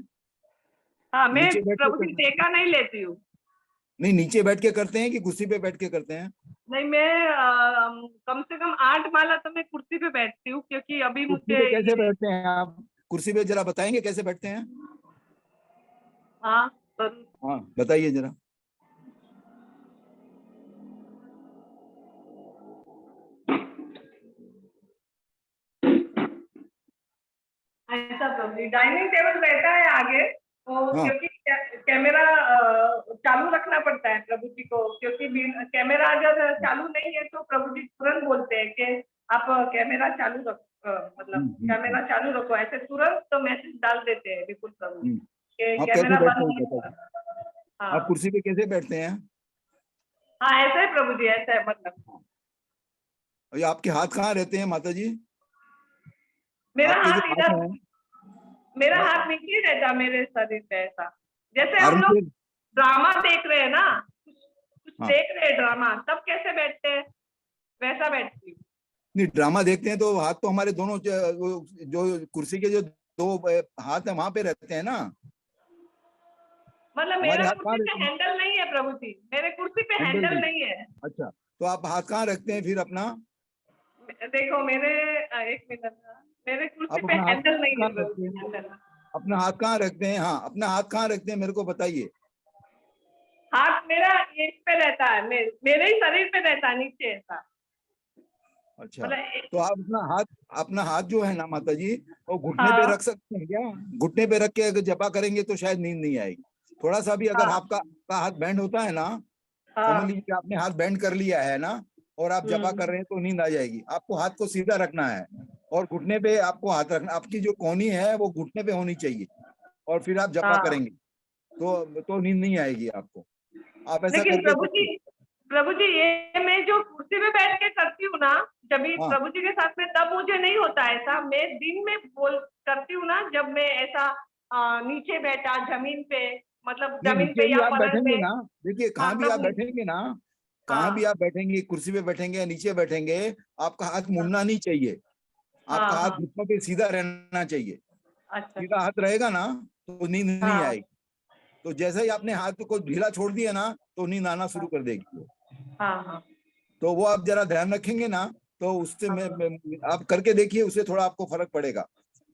हाँ, मैं नीचे बैठ के प्रभु जी टेका नहीं लेती हूँ। नहीं, नीचे बैठ के करते हैं कि कुर्सी पे बैठ के करते हैं? नहीं, मैं कम से कम 8 माला तो मैं कुर्सी पे बैठती हूँ, क्योंकि अभी कुर्सी मुझे पे कैसे बैठते हैं आप? कुर्सी पे जरा बताएंगे कैसे बैठते हैं? हाँ जरूर। हाँ बताइए जरा। ऐसा प्रभु जी, डाइनिंग टेबल रहता है आगे, तो हाँ। क्योंकि कैमरा चालू रखना पड़ता है प्रभु जी को, क्योंकि कैमरा अगर चालू नहीं है तो प्रभु जी तुरंत बोलते हैं कि आप कैमरा चालू रखो, मतलब कैमरा चालू रखो, ऐसे तुरंत तो मैसेज डाल देते हैं बिल्कुल प्रभु कि आप कैमरा कैसे बैठते बंद हैं नहीं बताइए? हुआ। हाँ आप कुर्सी पे कैसे बैठते हैं? हाँ, ऐसा है प्रभु जी, ऐसा है मतलब। और ये आपके हाथ कहाँ रहते हैं माता जी? मेरा आपके जो हाथ हाथ इधर, है मेरा हाथ नीचे रहता मेरे शरीर पे, ऐसा जैसे हम आर्म लोग पे? ड्रामा देख रहे हैं ना, कुछ हाँ। देख रहे हैं ड्रामा, तब कैसे बैठते हैं वैसा बैठती हूँ। नहीं, ड्रामा देखते हैं तो हाथ तो हमारे दोनों जो कुर्सी के जो दो हाथ है वहां पे रहते हैं ना। मतलब हमारे मेरा हाथ कहाँ कुर्सी पे रहते हैं? हैंडल नहीं है प्रभु जी, मेरे कुर्सी पे हैंडल हैंडल नहीं। नहीं है। अच्छा, तो आप हाथ कहाँ रखते हैं फिर अपना? देखो मेरे, एक मिनट, मेरे कुर्सी आप पे अपना हाथ हैंडल नहीं कहाँ है प्रभु रखते जी, हैं? हैंडल। अपना हाथ कहाँ रखते हैं? हाँ, अपना हाथ कहाँ रखते हैं मेरे को बताइए। हाथ मेरा ये इस पे रहता है, मेरे ही शरीर पे रहता है, नीचे ऐसा। अच्छा, मतलब तो आप अपना हाथ जो है ना माता जी, वो घुटने पे हाँ रख सकते हैं क्या? घुटने पे रख के अगर जपा करेंगे तो शायद नींद नहीं आएगी। थोड़ा सा भी अगर हाँ आपका हाथ बैंड होता है ना, समझ हाँ। लीजिए कि आपने हाथ बैंड कर लिया है ना, और आप जपा कर रहे हैं तो नींद आ जाएगी। आपको हाथ को सीधा रखना है और घुटने पे आपको हाथ रखना, आपकी जो कोहनी है वो घुटने पे होनी चाहिए, और फिर आप जपा हाँ। करेंगे तो नींद नहीं आएगी आपको। आप ऐसा लेकिन करके देखिए। प्रभु जी ये मैं जो कुर्सी पे बैठ के करती हूँ ना, जब भी हाँ। प्रभु जी के साथ में, तब मुझे नहीं होता ऐसा। मैं दिन में करती हूँ ना, जब मैं ऐसा नीचे बैठा जमीन पे, मतलब नहीं, जमीन नीचे पे भी या आप पलंग बैठेंगे पे। ना, देखिए हाँ कहाँ भी आप प्रभु। बैठेंगे ना, कहाँ भी हाँ आप बैठेंगे, कुर्सी पे बैठेंगे या नीचे बैठेंगे, आपका हाथ मुड़ना नहीं चाहिए। हाँ आपका हाथ हाँ। घुटनों पे सीधा रहना चाहिए। अच्छा। सीधा हाथ रहेगा ना तो नींद नहीं हाँ आएगी। तो जैसे ही आपने हाथ को ढीला छोड़ दिया ना तो नींद आना शुरू कर देगी। हाँ हाँ। तो वो आप जरा ध्यान रखेंगे ना, तो उससे आप करके देखिए, उससे थोड़ा आपको फर्क पड़ेगा।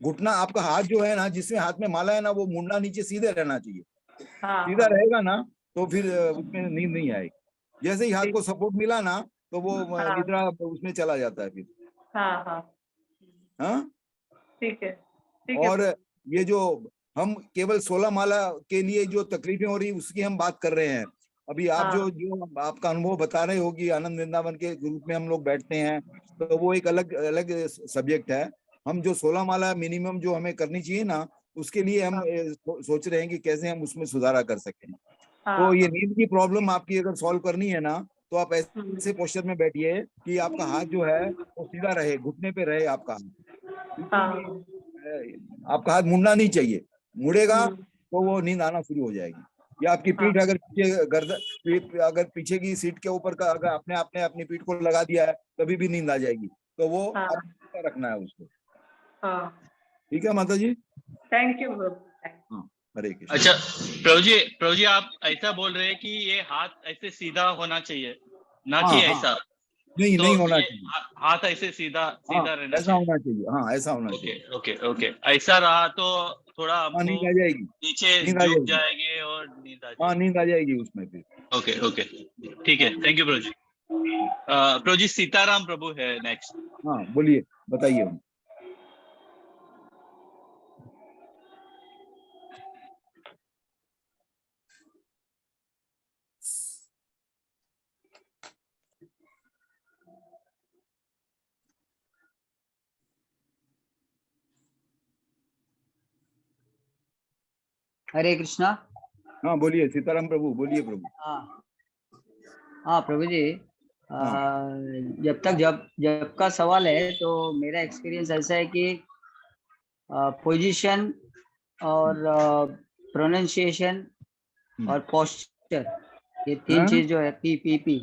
घुटना, आपका हाथ जो है ना, जिसमें हाथ में माला है ना, वो मुड़ना नीचे सीधे रहना चाहिए। हाँ सीधा रहेगा ना तो फिर उसमें नींद नहीं आएगी। जैसे ही हाथ को सपोर्ट मिला ना तो वो हाँ निद्रा उसमें चला जाता है फिर। हाँ हाँ। हाँ। ठीक है, ठीक है और प्रभु। ये जो हम केवल 16 माला के लिए जो तकलीफें हो रही उसकी हम बात कर रहे हैं अभी। आप हाँ जो आपका अनुभव बता रहे हो कि आनंद वृंदावन के ग्रुप में हम लोग बैठते हैं, तो वो एक अलग अलग सब्जेक्ट है। हम जो 16 माला मिनिमम जो हमें करनी चाहिए ना, उसके लिए हम सोच रहे हैं कि कैसे हम उसमें सुधारा कर सकें। तो हाँ ये हाँ। नींद की प्रॉब्लम आपकी अगर सॉल्व करनी है ना, तो आप ऐसे पोस्चर में बैठिए कि आपका हाथ जो है वो सीधा रहे, घुटने पे रहे आपका हाथ। बिल्कुल भी आपका हाथ मुड़ना नहीं चाहिए। मुड़ेगा तो वो नींद आना शुरू हो जाएगी। या आपकी पीठ अगर पीछे गर्दन, अगर पीछे की सीट के ऊपर का अगर आपने आपने अपनी पीठ को लगा दिया है तभी भी नींद आ जाएगी। तो वो आप रखना है उसको। हाँ। ठीक है माता जी। थैंक यू प्रभु। हाँ, हरे कृष्ण। अच्छा प्रभु जी आप ऐसा बोल रहे हैं कि ये हाथ ऐसे सीधा होना चाहिए, ना कि हाँ, ऐसा? नहीं, तो नहीं होना ये चाहिए। हाथ ऐसे सीधा हाँ, रहना ऐसा चाहिए। होना चाहिए। हाँ, ऐसा होना ओके चाहिए। ओके ओके, ऐसा रहा तो थोड़ा हाँ, हमको नींद आ जाएगी। नीचे नींद आ झुक जाएगी। जाएंगे और नींद आ हाँ, जाएगी। नींद आ जाएगी उसमें फिर। ओके ओके, ठीक है, थैंक यू प्रभु जी। प्रभु जी सीताराम प्रभु है नेक्स्ट। हाँ, बोलिए, बताइए। हरे कृष्णा। हाँ, बोलिए सीताराम प्रभु, बोलिए प्रभु। हाँ हाँ प्रभु जी, हाँ। जब का सवाल है तो मेरा एक्सपीरियंस ऐसा है कि पोजीशन और प्रोनाउंसिएशन और पोस्चर, ये तीन चीज जो है पी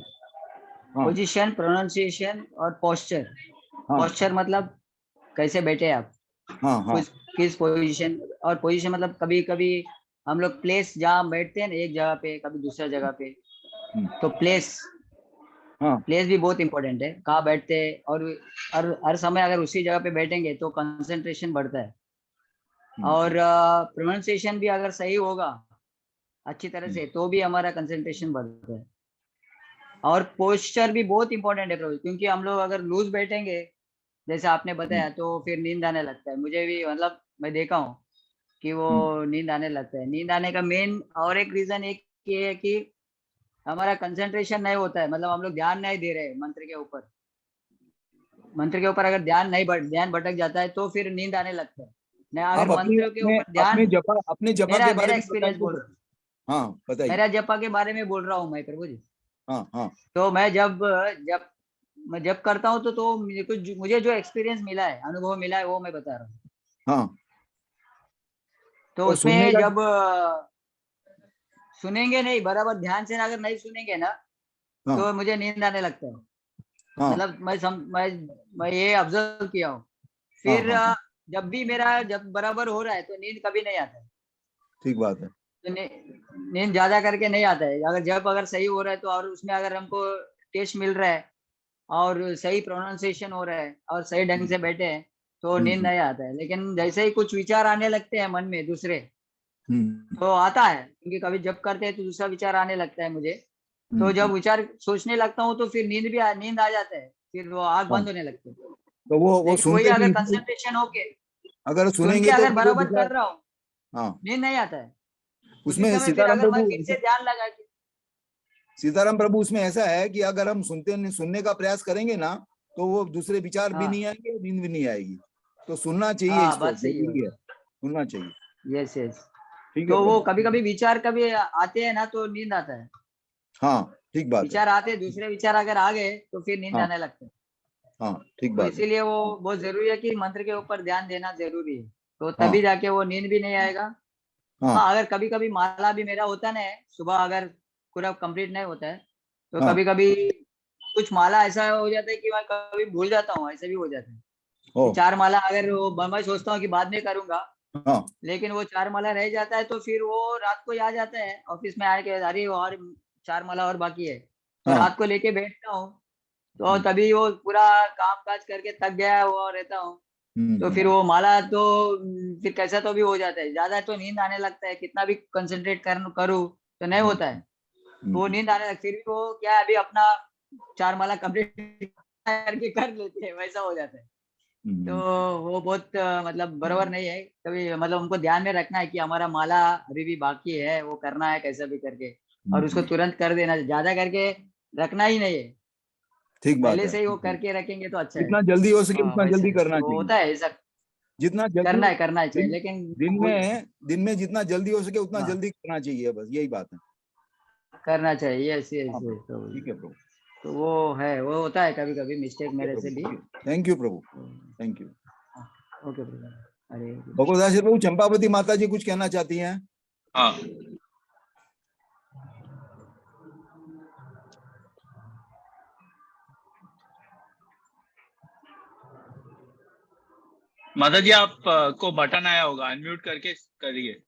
पोजीशन, प्रोनाउंसिएशन और पोस्चर। पोस्चर मतलब कैसे बैठे आप, किस पोजीशन, और पोजीशन मतलब कभी कभी हम लोग प्लेस जहाँ बैठते हैं ना एक जगह पे, कभी दूसरा जगह पे, तो प्लेस हाँ प्लेस भी बहुत इंपॉर्टेंट है, कहाँ बैठते हैं, और हर समय अगर उसी जगह पे बैठेंगे तो कंसंट्रेशन बढ़ता है, और प्रोनाउंसिएशन भी अगर सही होगा अच्छी तरह से तो भी हमारा कंसंट्रेशन बढ़ता है। और पोस्चर भी बहुत इंपॉर्टेंट है प्रभु, क्योंकि हम लोग अगर लूज बैठेंगे जैसे आपने बताया तो फिर नींद आने लगता है। मुझे भी मतलब मैं देखा हूँ कि वो नींद आने लगता है। नींद आने का मेन और एक रीजन एक ये है कि हमारा कंसंट्रेशन नहीं होता है, मतलब हम लोग ध्यान नहीं दे रहे मंत्र के ऊपर। मंत्र के ऊपर अगर ध्यान भटक जाता है तो फिर नींद आने लगता है। नहीं, आप अगर मंत्र के ऊपर ध्यान, अपने जपा मेरा के बारे मेरा में एक्सपीरियंस बताइए। बोल रहा हूँ, हाँ बताइए। मेरा जपा के बारे में बोल रहा हूँ मैं प्रभु जी। हाँ हाँ तो मैं जब करता हूँ तो मुझे जो एक्सपीरियंस मिला है, अनुभव मिला है, वो मैं बता रहा हूँ। हाँ तो और सुनने उसमें का जब सुनेंगे नहीं बराबर ध्यान से, अगर नहीं सुनेंगे ना हाँ तो मुझे नींद आने लगता है। हाँ मतलब मैं ये ऑब्जर्व किया हूँ। हाँ फिर हाँ जब भी मेरा जब बराबर हो रहा है तो नींद कभी नहीं आता है। ठीक बात है। तो नींद ज्यादा करके नहीं आता है। अगर सही हो रहा है तो, और उसमें अगर हमको टेस्ट मिल रहा है और सही प्रोनाउंसिएशन हो रहा है और सही ढंग से बैठे हैं तो नींद नहीं आता है। लेकिन जैसे ही कुछ विचार आने लगते हैं मन में दूसरे, तो आता है, क्योंकि कभी जब करते हैं तो दूसरा विचार आने लगता है मुझे। तो जब विचार सोचने लगता हूँ तो फिर नींद आ जाता है, फिर वो आँख हाँ बंद होने लगती है। तो वो लेकिन वही सुनते अगर नहीं, कंसंट्रेशन होके अगर सुन के सुनेंगे तो अगर फिर वो बराबर विचार। कर रहा हूँ, हाँ नींद नहीं आता है। उसी उसमें समय फिर सीताराम अगर मैं प्रभु फिर से ध्यान लगा के, सीताराम प्रभु उसमें ऐसा है कि अगर हम सुनने का प्रयास करेंगे ना तो वो दूसरे विचार भी हाँ नहीं आएंगे, नींद भी नहीं आएगी। तो सुनना चाहिए, हाँ, इसको बात सही जरूरी है। है, सुनना चाहिए। Yes yes. ठीक है तो वो प्रभु। कभी कभी विचार कभी आते हैं ना तो नींद आता है। हाँ ठीक बात है। विचार आते, दूसरे विचार अगर आ गए तो फिर नींद हाँ आने लगते हैं। हाँ ठीक तो बात है। इसीलिए वो बहुत जरूरी है कि मंत्र के ऊपर ध्यान देना जरूरी है, तो हाँ तभी जाके वो नींद भी नहीं आएगा। हाँ हाँ, अगर कभी कभी माला भी मेरा होता नहीं है, सुबह अगर पूरा कंप्लीट नहीं होता है तो हाँ कभी कभी कुछ माला ऐसा हो जाता है कि मैं कभी भूल जाता हूँ। ऐसा भी हो जाता है ओ कि 4 माला अगर वो मैं सोचता हूँ कि बाद में करूंगा, हाँ लेकिन वो 4 माला रह जाता है तो फिर वो रात को याद आता है ऑफिस में आके, अरे और 4 माला और बाकी है, तो हाँ रात को लेके बैठता हूँ। तो तभी वो पूरा काम काज करके थक गया हुआ रहता हूँ, तो फिर वो माला तो फिर कैसा तो भी हो जाता है, ज्यादा तो नींद आने लगता है। कितना भी कंसंट्रेट करूँ तो नहीं होता है, तो वो नींद आने लगती है। फिर भी वो क्या है, अभी अपना 4 माला कंप्लीट करके कर लेते हैं, वैसा हो जाता है। तो वो बहुत मतलब बराबर नहीं है। कभी मतलब हमको ध्यान में रखना है कि हमारा माला अभी भी बाकी है, वो करना है कैसा भी करके, और उसको तुरंत कर देना, ज्यादा करके रखना ही नहीं है। ठीक बात पहले है। से ही वो करके रखेंगे तो अच्छा है। जितना जल्दी हो सके हाँ उतना वैसा जल्दी है, करना तो चाहिए। होता है ऐसा, जितना जल्दी करना है चाहिए, दिन, लेकिन दिन में जितना जल्दी हो सके उतना हाँ, जल्दी करना चाहिए, बस यही बात है। करना चाहिए। Yes yes. हाँ ठीक है प्रभु। तो वो है, वो होता है कभी कभी मिस्टेक मेरे से भी। थैंक यू प्रभु, थैंक यू। ओके प्रभु। अरे भगवदास प्रभु, चंपावती माता जी कुछ कहना चाहती हैं? हाँ, माता जी आप को बटन आया होगा, अनम्यूट करके करिए।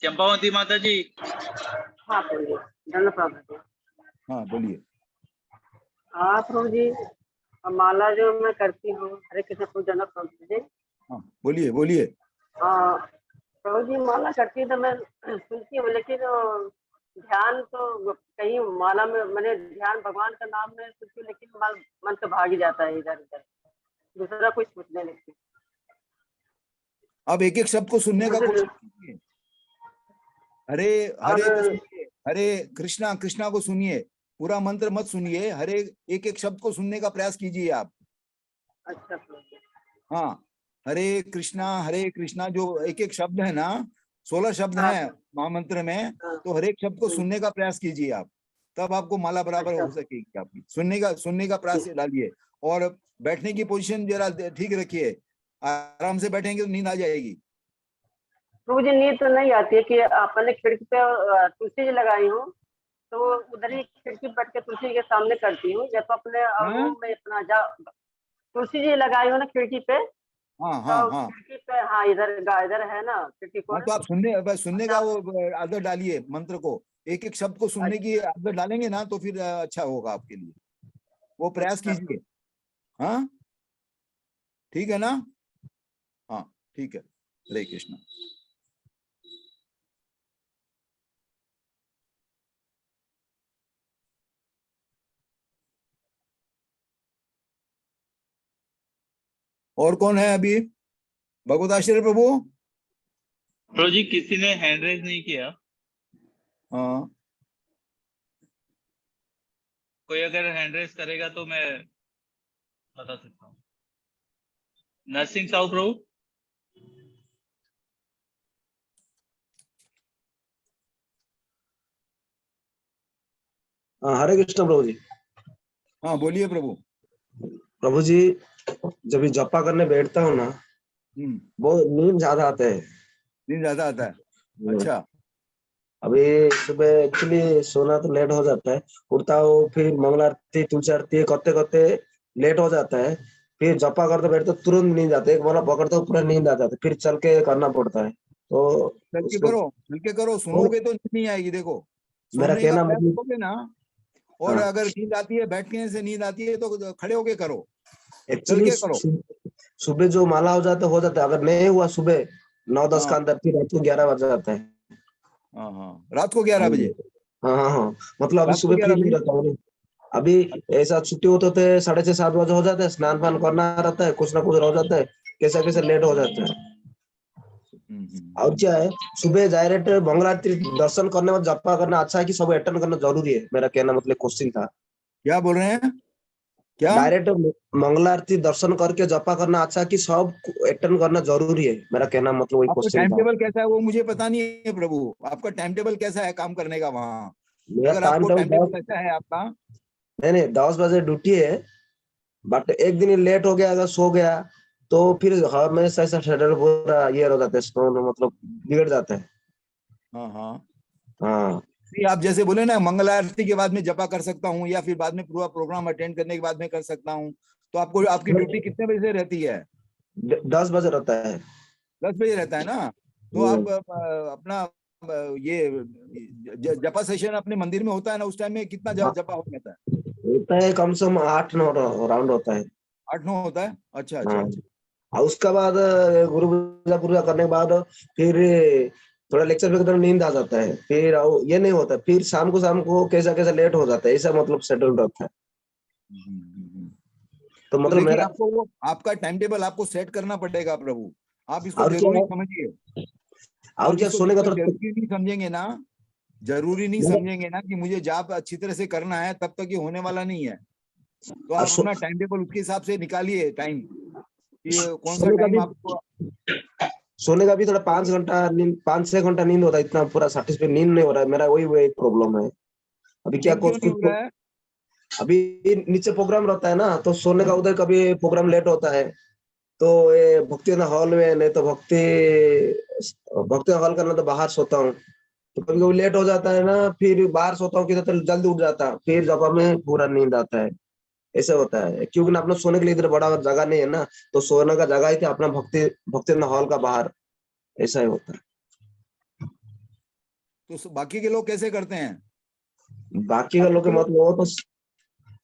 चंपावती माता जी। हाँ प्रभु जी, धन्य प्रभु जी। हाँ बोलिए। हाँ प्रभु जी, माला जो मैं करती हूँ, हरे कृष्ण प्रभु जन प्रभु जी। हाँ बोलिए बोलिए। हाँ प्रभु जी, माला करती हूँ तो मैं सुनती हूँ, लेकिन ध्यान तो कहीं माला में मैंने ध्यान भगवान का नाम में सुनती हूँ, लेकिन मन तो भाग ही जाता है इधर उधर, दूसरा कुछ सोचने लगती हूँ। अब एक एक शब्द को सुनने का कोशिश कीजिए। हरे हरे को सुनिए, हरे कृष्णा कृष्णा को सुनिए, पूरा मंत्र मत सुनिए, हरे एक एक शब्द को सुनने का प्रयास कीजिए आप। अच्छा प्रभु जी। हाँ हरे कृष्णा जो एक एक शब्द है ना, 16 शब्द हैं महामंत्र में, तो हर एक शब्द को सुनने का प्रयास कीजिए आप, तब आपको माला बराबर हो सकेगी आपकी। सुनने का प्रयास डालिए, और बैठने की पोजीशन जरा ठीक रखिए, आराम से बैठेंगे तो नींद आ जाएगी। प्रभु जी, नींद तो नहीं आती है कि आपने खिड़की पे तुलसी जी लगाई हूँ, तो उधर ही खिड़की बैठ के तुलसी के सामने करती हूँ, या तो अपने रूम में अपना तुलसी जी लगाई हूँ ना खिड़की पे, हाँ हाँ तो हाँ खिड़की पे, हाँ इधर है ना खिड़की हाँ, कोण। तो आप सुनने का वो आदत डालिए, मंत्र को एक एक शब्द को सुनने की आदत डालेंगे ना तो फिर अच्छा होगा आपके लिए, वो प्रयास अच्छा कीजिए। हाँ ठीक है ना। हाँ ठीक है, हरे कृष्ण। और कौन है अभी? भगवताश्रय प्रभु। प्रभु जी किसी ने हैंड रेज नहीं किया। हाँ कोई अगर हैंड रेज करेगा तो मैं बता सकता हूँ। नरसिंह साहू प्रभु। हरे कृष्ण प्रभु जी। हाँ बोलिए प्रभु। प्रभु जी जब ये जपा करने बैठता हूँ ना, वो नींद ज्यादा आता है। नींद ज्यादा आता है। अच्छा। अभी सुबह एक्चुअली सोना तो लेट हो जाता है, उठता हूँ फिर मंगला आरती तुलसी आरती करते करते लेट हो जाता है, फिर जपा करते बैठते तुरंत नींद आता है, एक बार पकड़ता हूँ पूरा नींद आ जाता है, फिर चल के करना पड़ता है। तो चल के करो, सुनोगे तो नींद नहीं आएगी। देखो मेरा सोने का कहना प्रयास मतलब करोगे ना, और हाँ। अगर नींद आती है, बैठने से नींद आती है तो खड़े होके करो, चल एक्चुअली के करो। सुबह जो माला हो जाता है, अगर नहीं हुआ सुबह 9-10 का हाँ अंदर, फिर रात को 11 बज जाता है। हाँ हाँ, रात को 11 बजे। हाँ हाँ हाँ, मतलब अभी रात को सुबह 11 फ्री नहीं बजे। रहता हूँ। अभी ऐसा छुट्टी होते थे 6:30-7 बजे हो जाता है, स्नान पान करना रहता है, कुछ ना कुछ रह जाता है, कैसा कैसा लेट हो जाता है। और क्या है, सुबह डायरेक्ट मंगला आरती दर्शन करने में जपा करना अच्छा है कि सब अटेंड करना जरूरी है? मेरा कहना मतलब क्वेश्चन था। क्या बोल रहे हैं? क्या डायरेक्ट मंगला आरती दर्शन करके जपा करना अच्छा है कि सब अटेंड करना जरूरी है? मेरा कहना मतलब वही आपका क्वेश्चन टाइम था। टेबल कैसा है वो मुझे पता नहीं है प्रभु। आपका टाइम टेबल कैसा है काम करने का वहाँ? मेरा अगर टाइम आपको टेबल टाइम टेबल ऐसा है आपका। नहीं 10 बजे ड्यूटी है, बट एक दिन लेट हो गया, अगर सो गया तो फिर हमेशा ऐसा शेड्यूल पूरा ये हो जाता है, मतलब बिगड़ जाता है। हाँ हाँ, हाँ नहीं आप जैसे बोले ना मंगल आरती के बाद में जपा कर सकता हूँ, या फिर बाद में पूरा प्रोग्राम अटेंड करने के बाद में कर सकता हूँ, तो आपको आपकी ड्यूटी कितने बजे से रहती है? 10 बजे रहता है। 10 बजे रहता है ना। तो आप अपना ये जपा सेशन अपने मंदिर में होता है ना, उस टाइम में कितना जपा हो जाता है? होता है कम से कम 8-9 राउंड होता है। 8-9 होता है। अच्छा अच्छा हाँ, अच्छा। और उसके बाद गुरु पूजा पूजा करने के बाद फिर थोड़ा लेक्चर वगैरह नींद आ जाता है, फिर ये नहीं होता, फिर शाम को कैसा कैसा लेट हो जाता है, ऐसा मतलब शेड्यूल रहता है। तो तो मतलब देखिए मेरा आपको वो आपका टाइम टेबल आपको सेट करना पड़ेगा प्रभु। आप इसको और क्या जरूरी है, समझिए। और आप क्या इसको सोने का जितना थोड़ा जरूरी नहीं समझेंगे ना, जरूरी नहीं समझेंगे ना कि मुझे जाप अच्छी तरह से करना है, तब तक ये होने वाला नहीं है। तो और आप अपना टाइम टेबल उसके हिसाब से निकालिए टाइम, कि कौन सा सोने का टाइम भी आपको। सोने का भी थोड़ा 5 घंटा नींद, 5-6 घंटा नींद होता है, इतना पूरा सेटिस्फाइड नींद नहीं हो रहा है मेरा, वही प्रॉब्लम है। अभी क्या नींद क्यों कुछ नहीं हो कुछ रहा है? अभी नीचे प्रोग्राम रहता है ना, तो सोने का उधर कभी प्रोग्राम लेट होता है, तो ये भक्ति हॉल में, नहीं तो भक्ति हॉल करना तो बाहर सोता हूँ, तो कभी कभी लेट हो जाता है ना, फिर बाहर सोता हूँ, किधर तो जल्दी उठ जाता है, फिर जब हमें पूरा नींद आता है। ऐसा होता है क्योंकि ना अपना सोने के लिए इधर बड़ा जगह नहीं है ना, तो सोने का जगह ही थी अपना भक्ति हॉल का बाहर, ऐसा ही होता है। तो बाकी के लोग कैसे करते हैं? बाकी का लोग के मतलब वो तो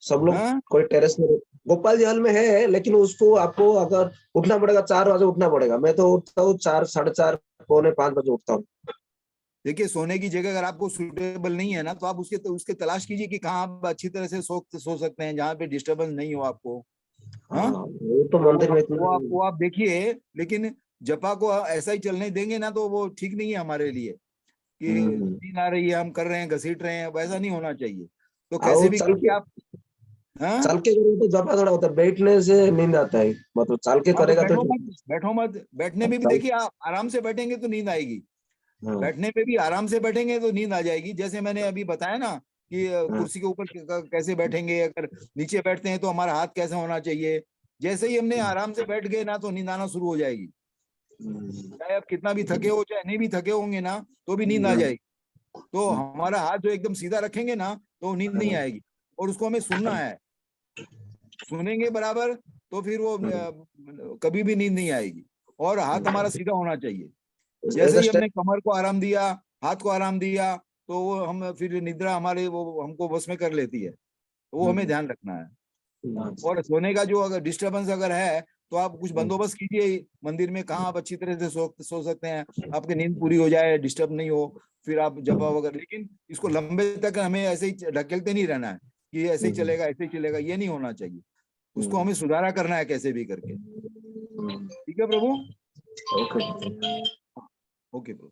सब लोग हाँ? कोई टेरेस में, गोपाल जी हॉल में है, लेकिन उसको आपको अगर उठना पड़ेगा 4 बजे उठना पड़ेगा। मैं तो उठता हूँ 4, 4:30, 4:45 बजे उठता हूँ। देखिए सोने की जगह अगर आपको सुटेबल नहीं है ना, तो आप उसके तलाश कीजिए कि कहाँ आप अच्छी तरह से सो सकते हैं, जहाँ पे डिस्टरबेंस नहीं हो आपको। हाँ, वो तो मंदिर में इतना वो आप देखिए। लेकिन जपा को ऐसा ही चलने देंगे ना तो वो ठीक नहीं है हमारे लिए, कि नींद आ रही है हम कर रहे हैं, घसीट रहे हैं, वैसा नहीं होना चाहिए। तो कैसे और भी करके आप। हाँ चल के करो तो जपा थोड़ा होता है, बैठने से नींद आता है, मतलब चल के हाँ, तो करेगा तो बैठो मत। बैठने में भी चल देखिए, आप आराम से बैठेंगे तो नींद आएगी। हाँ, बैठने पे भी आराम से बैठेंगे तो नींद आ जाएगी। जैसे मैंने अभी बताया ना कि हाँ, कुर्सी के ऊपर कैसे बैठेंगे, अगर नीचे बैठते हैं तो हमारा हाथ कैसा होना चाहिए। जैसे ही हमने आराम से बैठ गए ना, तो नींद आना शुरू हो जाएगी। चाहे आप कितना भी थके हो, चाहे नहीं भी थके होंगे ना, तो भी नींद आ जाएगी। तो हमारा हाथ जो एकदम सीधा रखेंगे ना, तो नींद नहीं आएगी। और उसको हमें सुनना है, सुनेंगे बराबर, तो फिर वो कभी भी नींद नहीं आएगी। और हाथ हमारा सीधा होना चाहिए। जैसे ही हमने कमर को आराम दिया, हाथ को आराम दिया, तो वो हम फिर निद्रा हमारे वो हमको बस में कर लेती है। तो वो हमें ध्यान रखना है। और सोने का जो अगर डिस्टरबेंस अगर है तो आप कुछ बंदोबस्त कीजिए मंदिर में, कहाँ आप अच्छी तरह से सो सकते हैं, आपकी नींद पूरी हो जाए, डिस्टर्ब नहीं हो, फिर आप जपा वगैरह। लेकिन इसको लंबे तक हमें ऐसे ही ढकेलते नहीं रहना है कि ऐसे ही चलेगा ऐसे ही चलेगा, ये नहीं होना चाहिए। उसको हमें सुधारा करना है कैसे भी करके। ठीक है प्रभु? ओके प्रभु।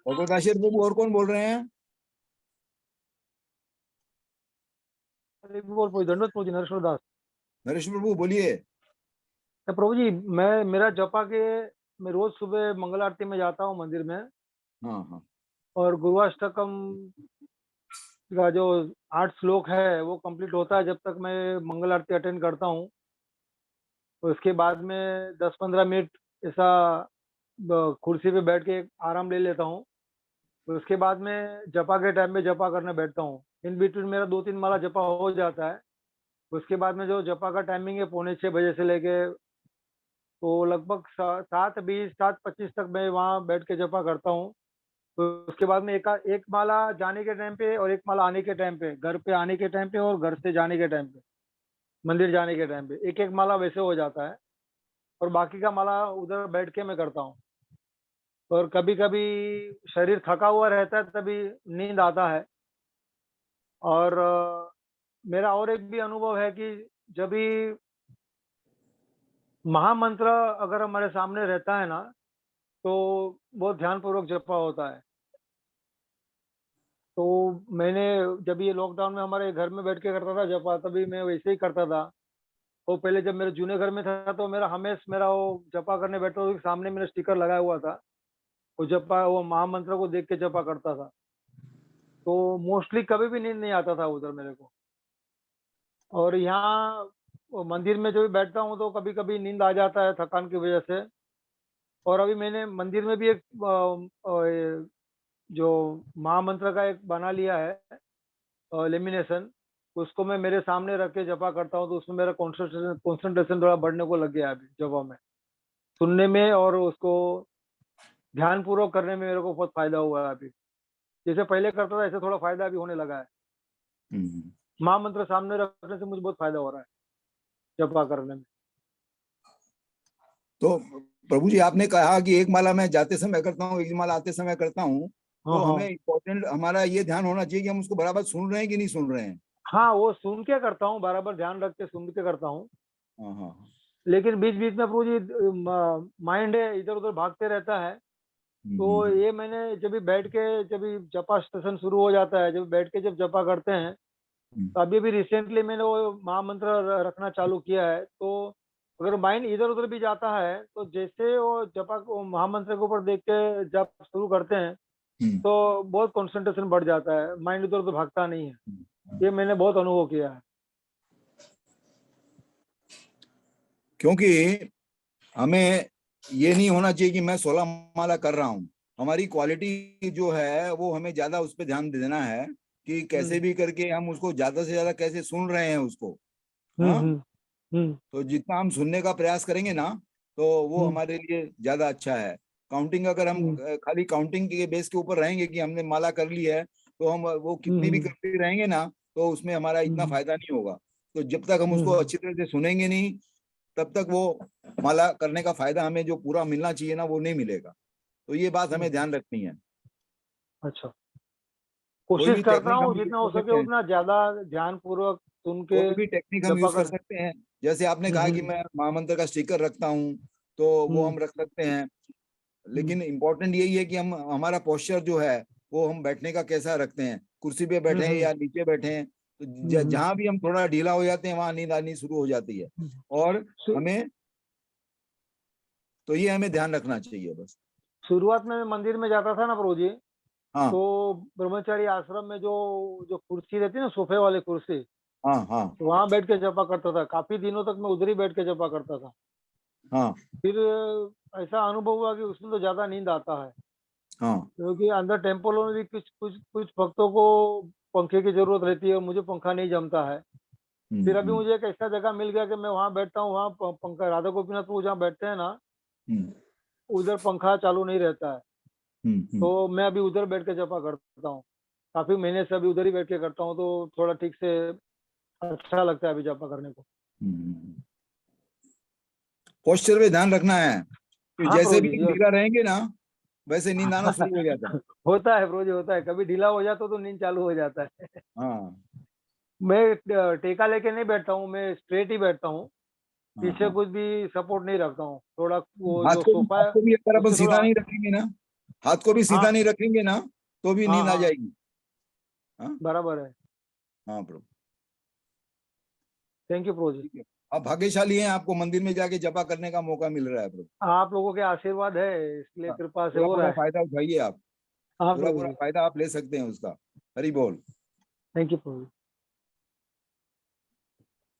भगवताशीर प्रभु, और कौन बोल रहे हैं? दंडवत प्रभु जी, नरेश्वर दास। नरेश प्रभु बोलिए। तो प्रभु जी, मेरा जपा के मैं रोज सुबह मंगल आरती में जाता हूँ मंदिर में। हाँ हाँ। और गुरुअष्टकम का जो 8 श्लोक है वो कंप्लीट होता है जब तक मैं मंगल आरती अटेंड करता हूँ। तो इसके बाद में 10-15 मिनट ऐसा कुर्सी पे बैठ के आराम ले लेता हूँ। तो उसके बाद में जपा के टाइम में जपा करने बैठता हूँ। इन बिटवीन मेरा 2-3 माला जपा हो जाता है। उसके बाद में जो जपा का टाइमिंग है 5:45 बजे से लेके तो लगभग 7:20 7:25 तक मैं वहाँ बैठ के जपा करता हूँ। तो उसके बाद में एक माला जाने के टाइम पे और एक माला आने के टाइम पे, घर पे आने के टाइम पे और घर से जाने के टाइम पे, मंदिर जाने के टाइम पे एक माला वैसे हो जाता है। और बाकी का माला उधर बैठ के मैं करता हूँ। और कभी कभी शरीर थका हुआ रहता है तभी नींद आता है। और मेरा और एक भी अनुभव है कि जब भी महामंत्र अगर हमारे सामने रहता है ना तो बहुत ध्यानपूर्वक जपा होता है। तो मैंने जब ये लॉकडाउन में हमारे घर में बैठ के करता था जपा, तभी मैं वैसे ही करता था। तो पहले जब मेरे जूने घर में था तो मेरा वो जपा करने बैठा तो सामने मेरा स्टिकर लगाया हुआ था, वो जपा वो महामंत्र को देख के जपा करता था। तो मोस्टली कभी भी नींद नहीं आता था उधर मेरे को। और यहाँ वो मंदिर में जो भी बैठता हूँ तो कभी कभी नींद आ जाता है थकान की वजह से। और अभी मैंने मंदिर में भी एक जो महामंत्र का एक बना लिया है लेमिनेशन, उसको मैं मेरे सामने रख के जपा करता हूँ। तो उसमें मेरा कंसंट्रेशन थोड़ा बढ़ने को लग गया अभी जपा में, सुनने में और उसको ध्यान पूर्वक करने में मेरे को बहुत फायदा हुआ है अभी। जैसे पहले करता था ऐसे थोड़ा फायदा अभी होने लगा है। महामंत्र सामने रखने से मुझे बहुत फायदा हो रहा है जपा करने में। तो प्रभु जी आपने कहा कि एक माला मैं जाते समय करता हूँ, एक माला आते समय करता हूँ, तो हमें इम्पोर्टेंट हमारा ये ध्यान होना चाहिए कि हम उसको बराबर सुन रहे हैं कि नहीं सुन रहे हैं। हाँ, वो सुन के करता हूँ, बराबर ध्यान रख के सुन के करता हूँ। हाँ। लेकिन बीच बीच में प्रभु जी माइंड है इधर उधर भागते रहता है। तो ये मैंने जब भी बैठ के जब भी जपा सेशन शुरू हो जाता है, जब बैठ के जब जपा करते हैं, तो अभी भी रिसेंटली मैंने वो महामंत्र रखना चालू किया है। तो अगर माइंड इधर उधर भी जाता है तो जैसे वो जपा को महामंत्र के ऊपर देख के जप शुरू करते हैं तो बहुत कंसंट्रेशन बढ़ जाता है, माइंड इधर उधर भागता नहीं है। ये मैंने बहुत अनुभव किया है। क्योंकि हमें ये नहीं होना चाहिए कि मैं 16 माला कर रहा हूँ। हमारी क्वालिटी जो है वो हमें ज्यादा उस पर ध्यान देना है कि कैसे भी करके हम उसको ज्यादा से ज्यादा कैसे सुन रहे हैं उसको। हाँ? तो जितना हम सुनने का प्रयास करेंगे ना तो वो हमारे लिए ज्यादा अच्छा है। काउंटिंग अगर हम खाली काउंटिंग के बेस के ऊपर रहेंगे कि हमने माला कर ली है तो हम वो कितनी भी करते रहेंगे ना तो उसमें हमारा इतना फायदा नहीं होगा। तो जब तक हम उसको अच्छी तरह से सुनेंगे नहीं तब तक वो माला करने का फायदा हमें जो पूरा मिलना चाहिए ना वो नहीं मिलेगा। तो ये बात हमें ध्यान रखनी है। अच्छा, कोशिश करता हूँ जितना हो सके उतना ज्यादा ध्यान पूर्वक सुन के। कोई भी टेक्निक हम यूज कर सकते हैं। जैसे आपने कहा कि मैं महामंत्र का स्टिकर रखता हूँ तो वो हम रख सकते हैं। लेकिन इम्पोर्टेंट यही है कि हम हमारा पोस्चर जो है वो हम बैठने का कैसा रखते हैं, कुर्सी पे बैठे हैं या नीचे बैठे हैं। तो जहां भी हम थोड़ा ढीला हो जाते हैं वहां नींद आनी शुरू हो जाती है। और हमें तो ये हमें ध्यान रखना चाहिए बस। शुरुआत में मैं मंदिर में जाता था ना प्रभु जी, हाँ। तो ब्रह्मचारी आश्रम में जो कुर्सी रहती है ना, सोफे वाली कुर्सी, हाँ, तो वहां बैठ के जपा करता था। काफी दिनों तक मैं उधर ही बैठ के जपा करता था। हाँ। फिर ऐसा अनुभव हुआ कि उसमें तो ज्यादा नींद आता है। हाँ क्योंकि अंदर टेम्पलों में भी कुछ भक्तों को पंखे की जरूरत रहती है, मुझे पंखा नहीं जमता है। फिर अभी मुझे एक ऐसा जगह मिल गया कि मैं वहाँ बैठता हूँ, वहाँ पंखा, राधा गोपीनाथ प्रभु जहाँ बैठते हैं ना, उधर पंखा चालू नहीं रहता है। तो मैं अभी उधर बैठ के जपा करता हूँ, काफी महीने से अभी उधर ही बैठ के करता हूँ, तो थोड़ा ठीक से अच्छा लगता है अभी जपा करने को। पोस्चर पे ध्यान रखना है कि हाँ जैसे प्रभु भी जी, ढीला रहेंगे ना वैसे नींद आना शुरू हो जाता है। होता है प्रभु जी, होता है, कभी ढीला हो जाता तो नींद चालू हो जाता है। हाँ मैं टेका लेके नहीं बैठता हूँ, मैं स्ट्रेट ही बैठता हूँ, हाँ पीछे हाँ। कुछ भी सपोर्ट नहीं रखता हूँ। थोड़ा वो हाथ जो को सोफा हाथ है को भी अगर अपन उससे सीधा थोड़ा, नहीं रखेंगे ना, हाथ को भी सीधा हाँ नहीं रखेंगे ना तो भी हाँ नींद आ हाँ जाएगी। हाँ बराबर है। हाँ प्रभु, थैंक यू प्रभु जी, ठीक है। आप भाग्यशाली हैं, आपको मंदिर में जाके जपा करने का मौका मिल रहा है प्रभु। आप लोगों के आशीर्वाद है, इसलिए कृपा से पूरा हो रहा पूरा है। फायदा उठाइए आप, हाँ पूरा प्रभु पूरा जी, फायदा आप ले सकते हैं उसका। हरि बोल। थैंक यू प्रभु जी।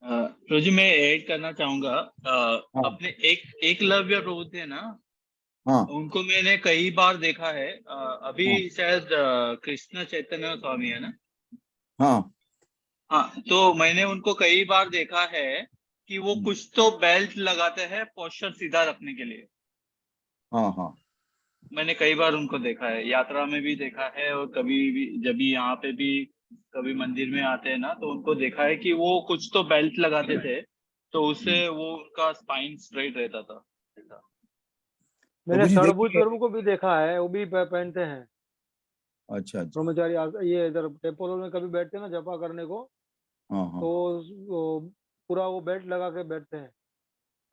प्रभु जी, मैं ऐड करना चाहूंगा। हाँ अपने एकलव्य प्रभु थे ना, हाँ उनको मैंने कई बार देखा है। अभी हाँ शायद कृष्ण चैतन्य स्वामी है ना। हाँ हाँ, तो मैंने उनको कई बार देखा है कि वो कुछ तो बेल्ट लगाते हैं पोस्चर सीधा रखने के लिए। हाँ हाँ मैंने कई बार उनको देखा है, यात्रा में भी देखा है, और कभी भी जब भी यहाँ पे भी कभी मंदिर में आते हैं ना, तो उनको देखा है कि वो कुछ तो बेल्ट लगाते थे, तो उससे वो उनका स्पाइन स्ट्रेट रहता था। प्रभु मैंने जी षड़भुज देखिए। प्रभु को भी देखा है, वो भी पहनते हैं अच्छा अच्छा। ब्रह्मचारी। ये इधर टेम्पल में कभी बैठते हैं ना जपा करने को, हाँ हाँ तो वो पूरा वो बेल्ट लगा के बैठते हैं।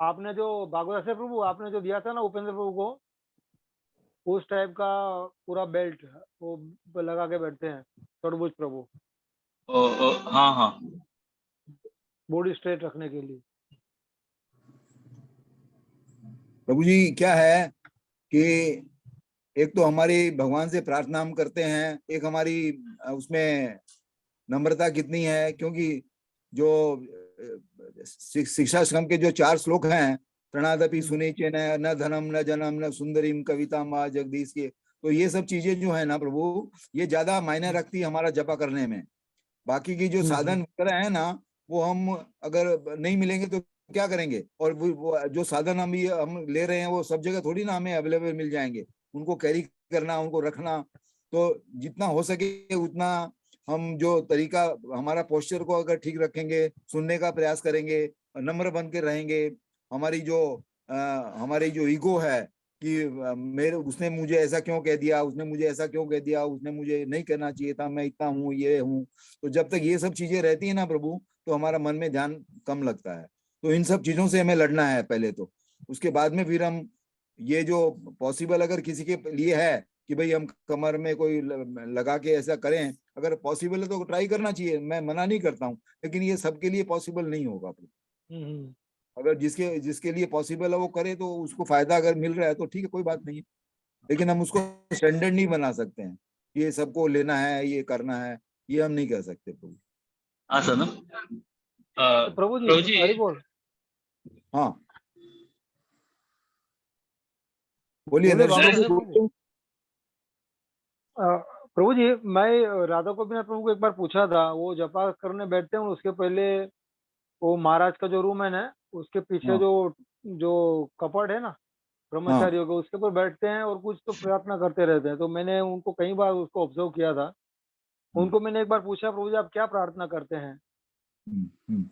आपने जो भागवत से प्रभु आपने जो दिया था ना उपेंद्र प्रभु को, उस टाइप का पूरा बेल्ट वो लगा के बैठते हैं षड़भुज प्रभु, हाँ हाँ। बॉडी स्ट्रेट रखने के लिए। प्रभु जी क्या है कि एक तो हमारी भगवान से प्रार्थना हम करते हैं, एक हमारी उसमें नम्रता कितनी है, क्योंकि जो शिक्षा श्रम के जो 4 श्लोक हैं, प्रणादपि सुनिचेन न धनम न जनम न सुंदरीम कविता माँ जगदीश के, तो ये सब चीजें जो है ना प्रभु, ये ज्यादा मायने रखती है हमारा जपा करने में। बाकी की जो साधन वगैरह है ना, वो हम अगर नहीं मिलेंगे तो क्या करेंगे, और वो जो साधन हम ले रहे हैं वो सब जगह थोड़ी ना हमें अवेलेबल मिल जाएंगे, उनको कैरी करना, उनको रखना। तो जितना हो सके उतना हम जो तरीका, हमारा पोस्चर को अगर ठीक रखेंगे, सुनने का प्रयास करेंगे, नम्र बन के रहेंगे, हमारी जो ईगो है कि मेरे उसने मुझे ऐसा क्यों कह दिया, उसने मुझे ऐसा क्यों कह दिया, उसने मुझे नहीं कहना चाहिए था, मैं इतना हूँ, ये हूँ, तो जब तक ये सब चीजें रहती है ना प्रभु, तो हमारा मन में ध्यान कम लगता है। तो इन सब चीजों से हमें लड़ना है पहले तो, उसके बाद में फिर हम ये जो पॉसिबल अगर किसी के लिए है कि भाई हम कमर में कोई लगा के ऐसा करें, अगर पॉसिबल है तो ट्राई करना चाहिए, मैं मना नहीं करता हूँ, लेकिन ये सबके लिए पॉसिबल नहीं होगा। अगर जिसके जिसके लिए पॉसिबल है वो करे, तो उसको फायदा अगर मिल रहा है तो ठीक है, कोई बात नहीं है, लेकिन हम उसको स्टैंडर्ड नहीं बना सकते हैं, ये सबको लेना है, ये करना है, ये हम नहीं कर सकते प्रभु। हाँ सर ना। प्रभु प्रभु जी जी, हरि बोल। हाँ बोलिए बोले दर्शन भागवत प्रभु। प्रभु। प्रभु जी, मैं राधा गोपीनाथ प्रभु को एक बार पूछा था, वो जपा करने बैठते हैं, उसके पहले वो महाराज का जो रूम है ना, उसके पीछे हाँ जो जो कपड़ है ना हाँ ब्रह्मचारियों का, उसके ऊपर बैठते हैं और कुछ तो प्रार्थना करते रहते हैं। तो मैंने उनको कई बार उसको ऑब्जर्व किया था। उनको मैंने एक बार पूछा, प्रभु जी आप क्या प्रार्थना करते हैं?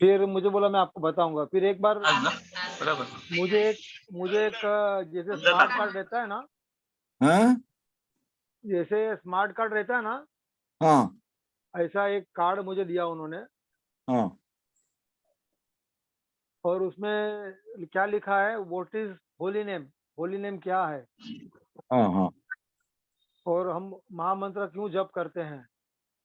फिर मुझे बोला मैं आपको बताऊंगा। फिर एक बार बराबर। मुझे एक जैसे स्मार्ट कार्ड रहता है ना, हाँ जैसे स्मार्ट कार्ड रहता है ना, हाँ ऐसा एक कार्ड मुझे दिया उन्होंने, हाँ और उसमें क्या लिखा है, what is holy name, holy name क्या है, हाँ हाँ और हम महामंत्र क्यों जप करते हैं,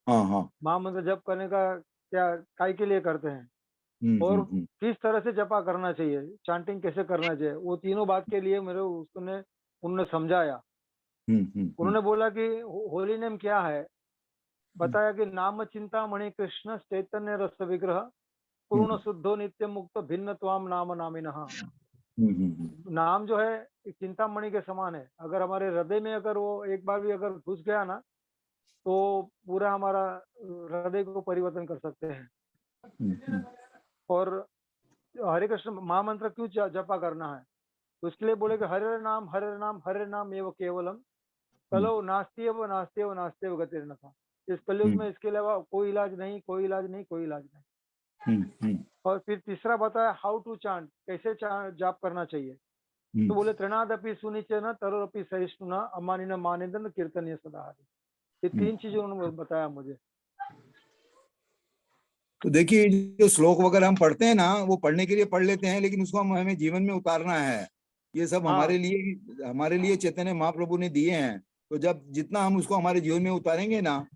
हाँ हाँ महामंत्र जप करने का क्या काय के लिए करते हैं, और किस तरह से जपा करना चाहिए, चांटिंग कैसे करना चाहिए, वो तीनों बात के लिए मेरे उन्होंने समझाया। उन्होंने बोला कि होली नेम क्या है, बताया कि नाम चिंता मणि कृष्ण चैतन्य रस विग्रह पूर्ण शुद्धो नित्य मुक्त भिन्न त्वाम नाम नामिनः। नाम जो है एक चिंतामणि के समान है। अगर हमारे हृदय में अगर वो एक बार भी अगर घुस गया ना, तो पूरा हमारा हृदय को परिवर्तन कर सकते हैं। और हरे कृष्ण महामंत्र क्यों जपा करना है, तो इसलिए बोले कि हरे नाम हरे नाम हरे नाम एवं केवलम कलो नास्त्यव नास्त्यव नास्त्यव गतिर्नथा। इस कलयुग में इसके अलावा कोई इलाज नहीं, कोई इलाज नहीं, कोई इलाज नहीं। और फिर तीसरा बताया हाउ टू चांट, कैसे जाप करना चाहिए। तो बोले त्रिनादपि सुनिचन तरोरपि सहिष्णुना अमानिन मानिदन कीर्तनीय सदा हरि। ये तीन चीजें उन्होंने बताया मुझे। तो देखिए जो श्लोक वगैरह हम पढ़ते हैं ना, वो पढ़ने के लिए पढ़ लेते हैं, लेकिन उसको हमें जीवन में उतारना है। ये सब हमारे लिए चैतन्य महाप्रभु ने दिए हैं। तो जब जितना हम उसको हमारे जीवन में उतारेंगे ना,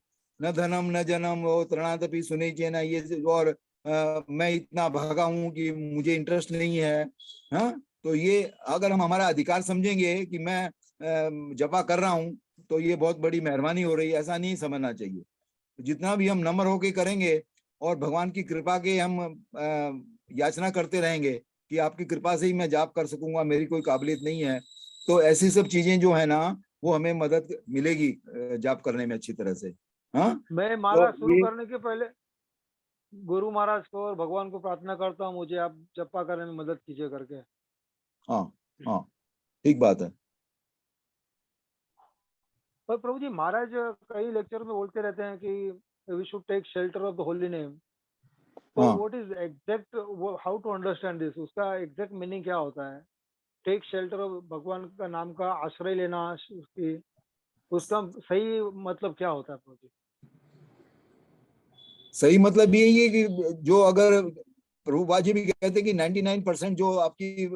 न धनम न जनम वो तृणादपि सुनिचन ना, ये और मैं इतना भागा हूं कि मुझे इंटरेस्ट नहीं है, हाँ, तो ये अगर हम हमारा अधिकार समझेंगे कि मैं जपा कर रहा हूं, तो ये बहुत बड़ी मेहरबानी हो रही है, ऐसा नहीं समझना चाहिए। जितना भी हम नम्र होके करेंगे और भगवान की कृपा के हम याचना करते रहेंगे कि आपकी कृपा से ही मैं जाप कर सकूंगा, मेरी कोई काबिलियत नहीं है, तो ऐसी सब चीजें जो है ना, वो हमें मदद मिलेगी जाप करने में अच्छी तरह से। हाँ, मैं माला शुरू करने के पहले गुरु महाराज को और भगवान को प्रार्थना करता हूँ, मुझे आप जपा करने में मदद कीजिए करके। हाँ हाँ, ठीक बात है। पर प्रभु जी, महाराज कई लेक्चर में बोलते रहते हैं कि we should take shelter of the holy name. तो what is exact, how to understand this, उसका एग्जैक्ट मीनिंग क्या होता है? टेक शेल्टर ऑफ, भगवान का नाम का आश्रय लेना, उसका सही मतलब क्या होता है प्रभु जी? सही मतलब यही है कि जो अगर प्रभुपाद जी भी कहते हैं कि 99% जो आपकी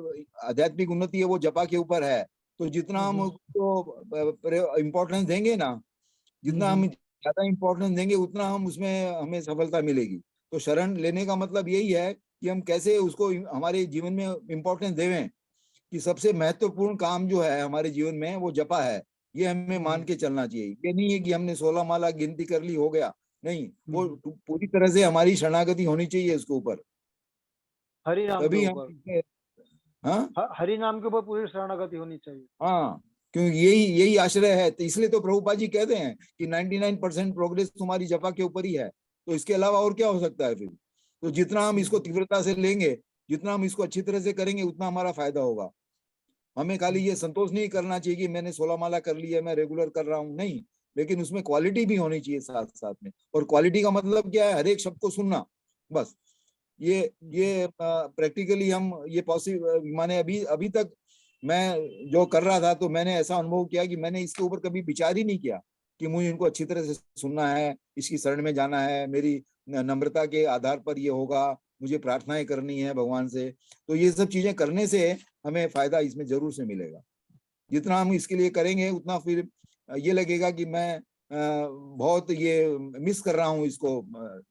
आध्यात्मिक उन्नति है वो जपा के ऊपर है। तो जितना हम उसको इम्पोर्टेंस देंगे ना, जितना हम ज्यादा इम्पोर्टेंस देंगे, उतना हम उसमें हमें सफलता मिलेगी। तो शरण लेने का मतलब यही है कि हम कैसे उसको हमारे जीवन में इम्पोर्टेंस देवें, कि सबसे महत्वपूर्ण काम जो है हमारे जीवन में वो जपा है। ये हमें मान के चलना चाहिए। ये नहीं है कि हमने 16 माला गिनती कर ली हो गया, नहीं, वो पूरी तरह से हमारी शरणागति होनी चाहिए इसके ऊपर, हरि नाम तभी के हम। ऊपर। हाँ, हरि नाम के ऊपर पूरी शरणागति होनी चाहिए। हाँ, क्योंकि यही आश्रय है। तो इसलिए तो प्रभुपाद जी कहते हैं कि 99% प्रोग्रेस तुम्हारी जपा के ऊपर ही है। तो इसके अलावा और क्या हो सकता है फिर? तो जितना हम इसको तीव्रता से लेंगे, जितना हम इसको अच्छी तरह से करेंगे, उतना हमारा फायदा होगा। हमें खाली ये संतोष नहीं करना चाहिए कि मैंने 16 माला कर ली है, मैं रेगुलर कर रहा हूँ, नहीं, लेकिन उसमें क्वालिटी भी होनी चाहिए साथ साथ में। और क्वालिटी का मतलब क्या है? हर एक शब्द को सुनना, बस। ये प्रैक्टिकली हम ये पॉसिबल, माने अभी तक मैं जो कर रहा था, तो मैंने ऐसा अनुभव किया कि मैंने इसके ऊपर कभी विचार ही नहीं किया कि मुझे इनको अच्छी तरह से सुनना है, इसकी शरण में जाना है, मेरी नम्रता के आधार पर ये होगा, मुझे प्रार्थनाएं करनी है भगवान से। तो ये सब चीजें करने से हमें फायदा इसमें जरूर से मिलेगा। जितना हम इसके लिए करेंगे, उतना फिर ये लगेगा कि मैं बहुत ये मिस कर रहा हूँ इसको,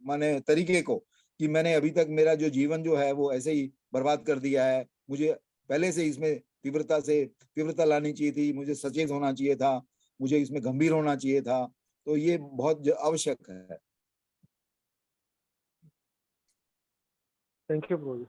माने तरीके को, कि मैंने अभी तक मेरा जो जीवन जो है वो ऐसे ही बर्बाद कर दिया है। मुझे पहले से इसमें तीव्रता लानी चाहिए थी, मुझे सचेत होना चाहिए था, मुझे इसमें गंभीर होना चाहिए था। तो ये बहुत आवश्यक है। थैंक यू प्रभु।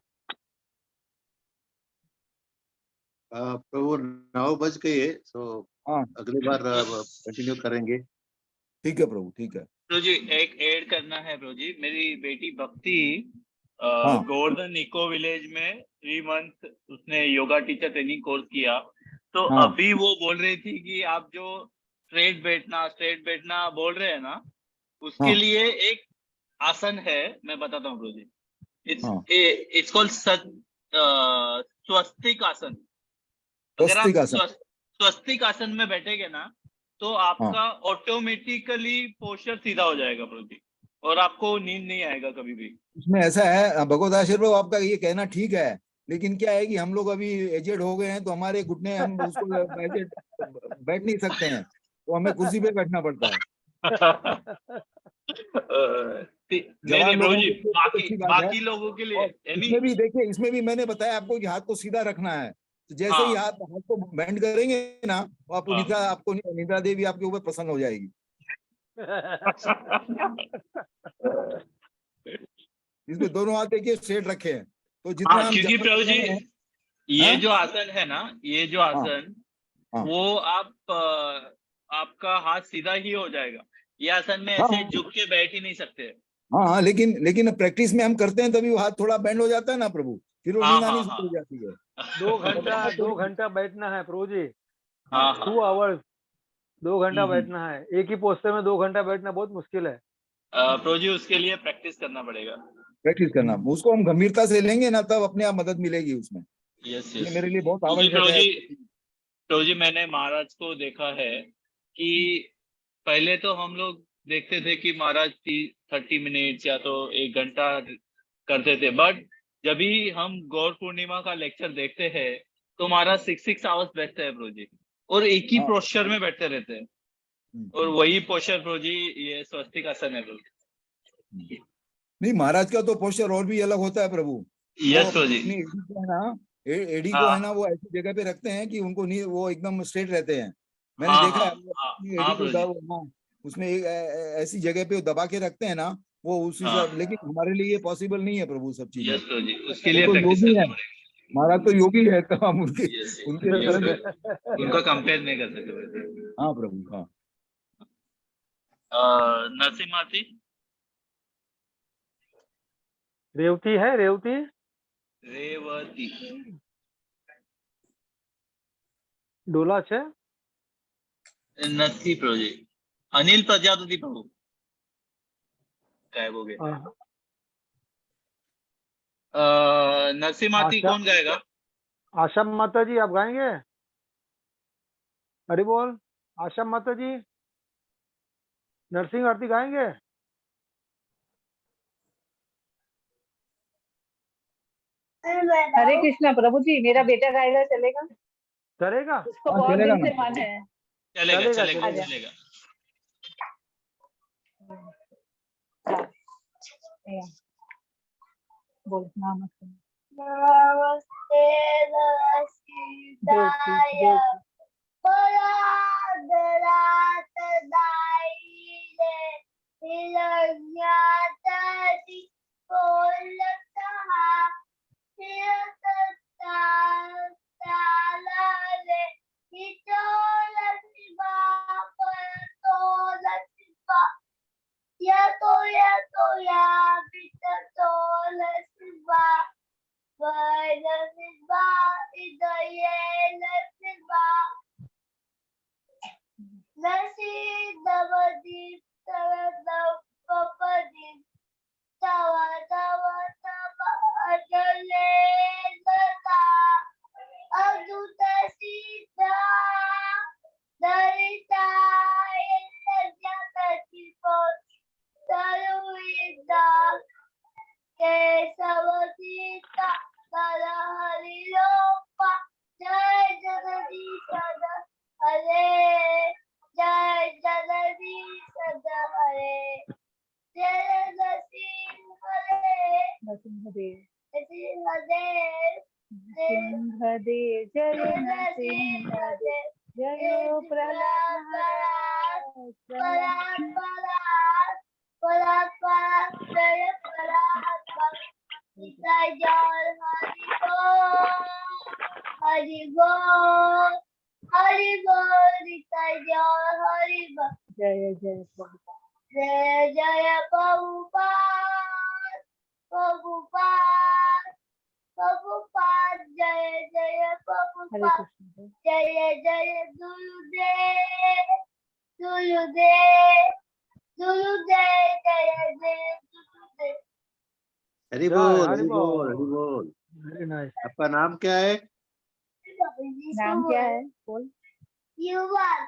प्रभु 9 बज गए, तो अगली बार कंटिन्यू करेंगे। ठीक है प्रभु, ठीक है प्रभु जी। एक ऐड करना है प्रभु जी, मेरी बेटी भक्ति गोवर्धन इको विलेज में 3 मंथ उसने योगा टीचर ट्रेनिंग कोर्स किया। तो अभी वो बोल रही थी कि आप जो स्ट्रेट बैठना बोल रहे हैं ना, उसके लिए एक आसन है, मैं बताता हूँ प्रभु जी। इट्स कॉल्ड स्वस्तिक आसन। अगर आप स्वस्तिक आसन में बैठेंगे ना, तो आपका ऑटोमेटिकली पोस्चर सीधा हो जाएगा प्रभु जी, और आपको नींद नहीं आएगा कभी भी। इसमें ऐसा है भगवत आशीर्वाद, आपका ये कहना ठीक है, लेकिन क्या है कि हम लोग अभी एजेड हो गए हैं, तो हमारे घुटने, हम उसको बैठ नहीं सकते हैं, तो हमें कुर्सी पे बैठना पड़ता है। नहीं प्रभु जी, बाकी लोगों के लिए। इसमें भी देखिए, इसमें भी मैंने बताया आपको कि हाथ को सीधा रखना है। तो जैसे ही हाथ को बेंड करेंगे ना, तो आपको निद्रा देवी आपके ऊपर प्रसन्न हो जाएगी। इसमें दोनों हाथ देखिए स्ट्रेट रखे हैं। तो जितना हम क्योंकि प्रभु जी ये हाँ? जो आसन है ना, ये जो आसन हाँ वो आपका हाथ सीधा ही हो जाएगा। ये आसन में हाँ ऐसे झुक के बैठ ही नहीं सकते। हाँ हाँ, लेकिन प्रैक्टिस में हम करते हैं तभी वो हाथ थोड़ा बेंड हो जाता है ना प्रभु, फिर वो हाँ नींद हाँ आनी शुरू हाँ हो जाती है। 2 घंटा बैठना है प्रभु जी, हाँ 2 हाँ। आवर्स 2 घंटा हम्म। बैठना है। एक ही पोस्टर में 2 घंटा बैठना बहुत मुश्किल है। प्रभु जी उसके लिए प्रैक्टिस करना पड़ेगा। प्रैक्टिस करना, उसको हम गंभीरता से लेंगे ना तब अपने आप मदद मिलेगी उसमें। यस ये यस। मेरे लिए बहुत क्योंकि आवश्यक है। प्रभु जी मैंने महाराज को देखा है कि पहले तो हम लोग देखते थे कि महाराज 30 मिनट या तो 1 घंटा करते थे, बट जब भी हम गौर पूर्णिमा का लेक्चर देखते हैं तो महाराज 6 आवर्स बैठते हैं प्रभु जी, और एक ही हाँ। पोस्चर में बैठते रहते हैं। और वही पोस्चर प्रभु जी ये स्वस्तिक आसन है प्रभु जी। नहीं, महाराज का तो पोस्चर और भी अलग होता है प्रभु। यस वो प्रभु जी। अपनी एडी को है ना, एडी को हाँ है ना, वो ऐसी जगह पे रखते हैं कि उनको नहीं, वो एकदम स्ट्रेट रहते हैं। मैंने हाँ देखा हाँ है वो हाँ अपनी हाँ एडी को प्रभु जी। हाँ, उसमें एक ऐसी जगह पे दबा के रखते हैं ना, वो उस हाँ हिसाब। लेकिन हमारे लिए ये पॉसिबल नहीं है प्रभु सब चीजें। यस प्रभु जी, उसके वो लिए तो प्रैक्टिस योगी करना है, पड़ेगा। महाराज तो योगी है, तो हम उनके यस उनके यस तरह प्रभु, उनका कंपेयर नहीं कर सकते प्रभु जी। हाँ प्रभु हाँ। नरसिम्हाती रेवती है, रेवती रेवती डोला छे। નથી प्रभु जी। अनिल प्रजापति प्रभु गायब हो गए। नरसिम्हाती आशा कौन गाएगा? आशा माता जी आप गाएंगे? अरे बोल, आशा माता जी नरसिंह आरती गाएंगे? हरे कृष्णा प्रभु जी, मेरा बेटा गाएगा, चलेगा? चलेगा, उसको बहुत चलेगा दिन ना। से मन है। चलेगा चलेगा, चलेगा चलेगा। चलेगा। बोल नमस्ते। नमस्ते सीताय परादरातदायिने हिरण्यातति कोलतः हिरतत्तालाले हितोलसिवा परतोलसिवा यतो यापिततोलसिवा वैलसिवा इदयेलसिवा नसीदवदीप्तरदपपदीप् तव तव तव अजलेलता अदुतसीता दरिताय जगतिपो तरुविदा केशवसीता नरहरिलोपा जय जगदीश हरे जय जगदीश हरे जय नरसिंह नरसिंहदेव नरसिंहदेव सिंहदेव जय नरसिंहदेव जय प्रहलाद महाराज परात परात परात परात जय परात जय जय हरि बोल हरि बोल जय हरि बोल जय जय प्रभु जय जय प्रभुपाद प्रभुपाद प्रभुपाद जय जय हरे प्रभुपाद कृष्ण जय जय गुरुदेव गुरुदेव गुरुदेव जय जय गुरुदेव हरि जय बोल हरि हरि बोल बोल। हरि बोल। Very nice. आपका नाम क्या है? नाम क्या है? बोल। युवन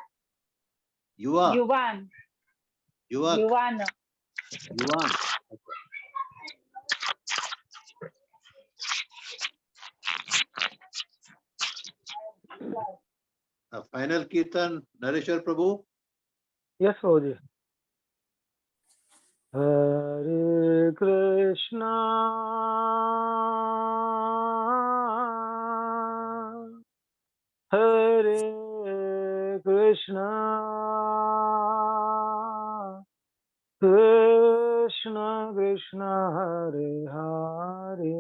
युवा युवान युवक युवान युवान। फाइनल कीर्तन नरेश्वर प्रभु। यस प्रभु जी। हरे कृष्णा हरे कृष्णा कृष्ण कृष्ण हरे हरे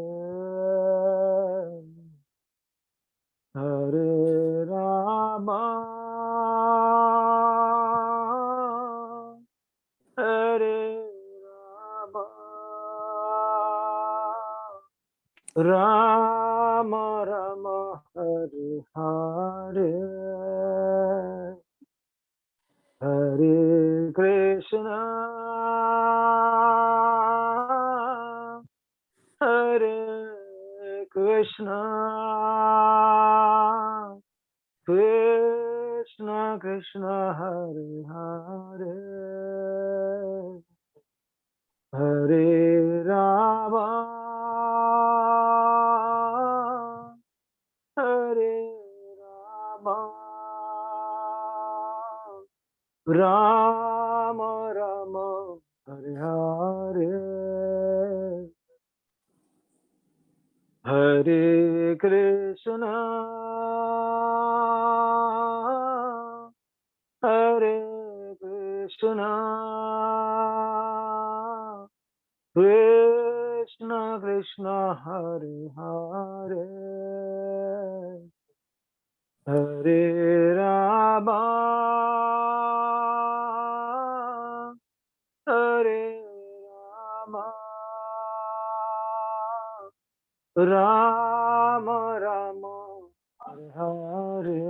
राम राम हरे हरे हरे कृष्णा हरे कृष्णा कृष्णा कृष्णा हरे हरे हरे राम हरे राम राम राम हरे हरे हरे कृष्णा हरे कृष्णा कृष्णा कृष्णा हरे हरे हरे राम हरे राम राम राम हरे हरे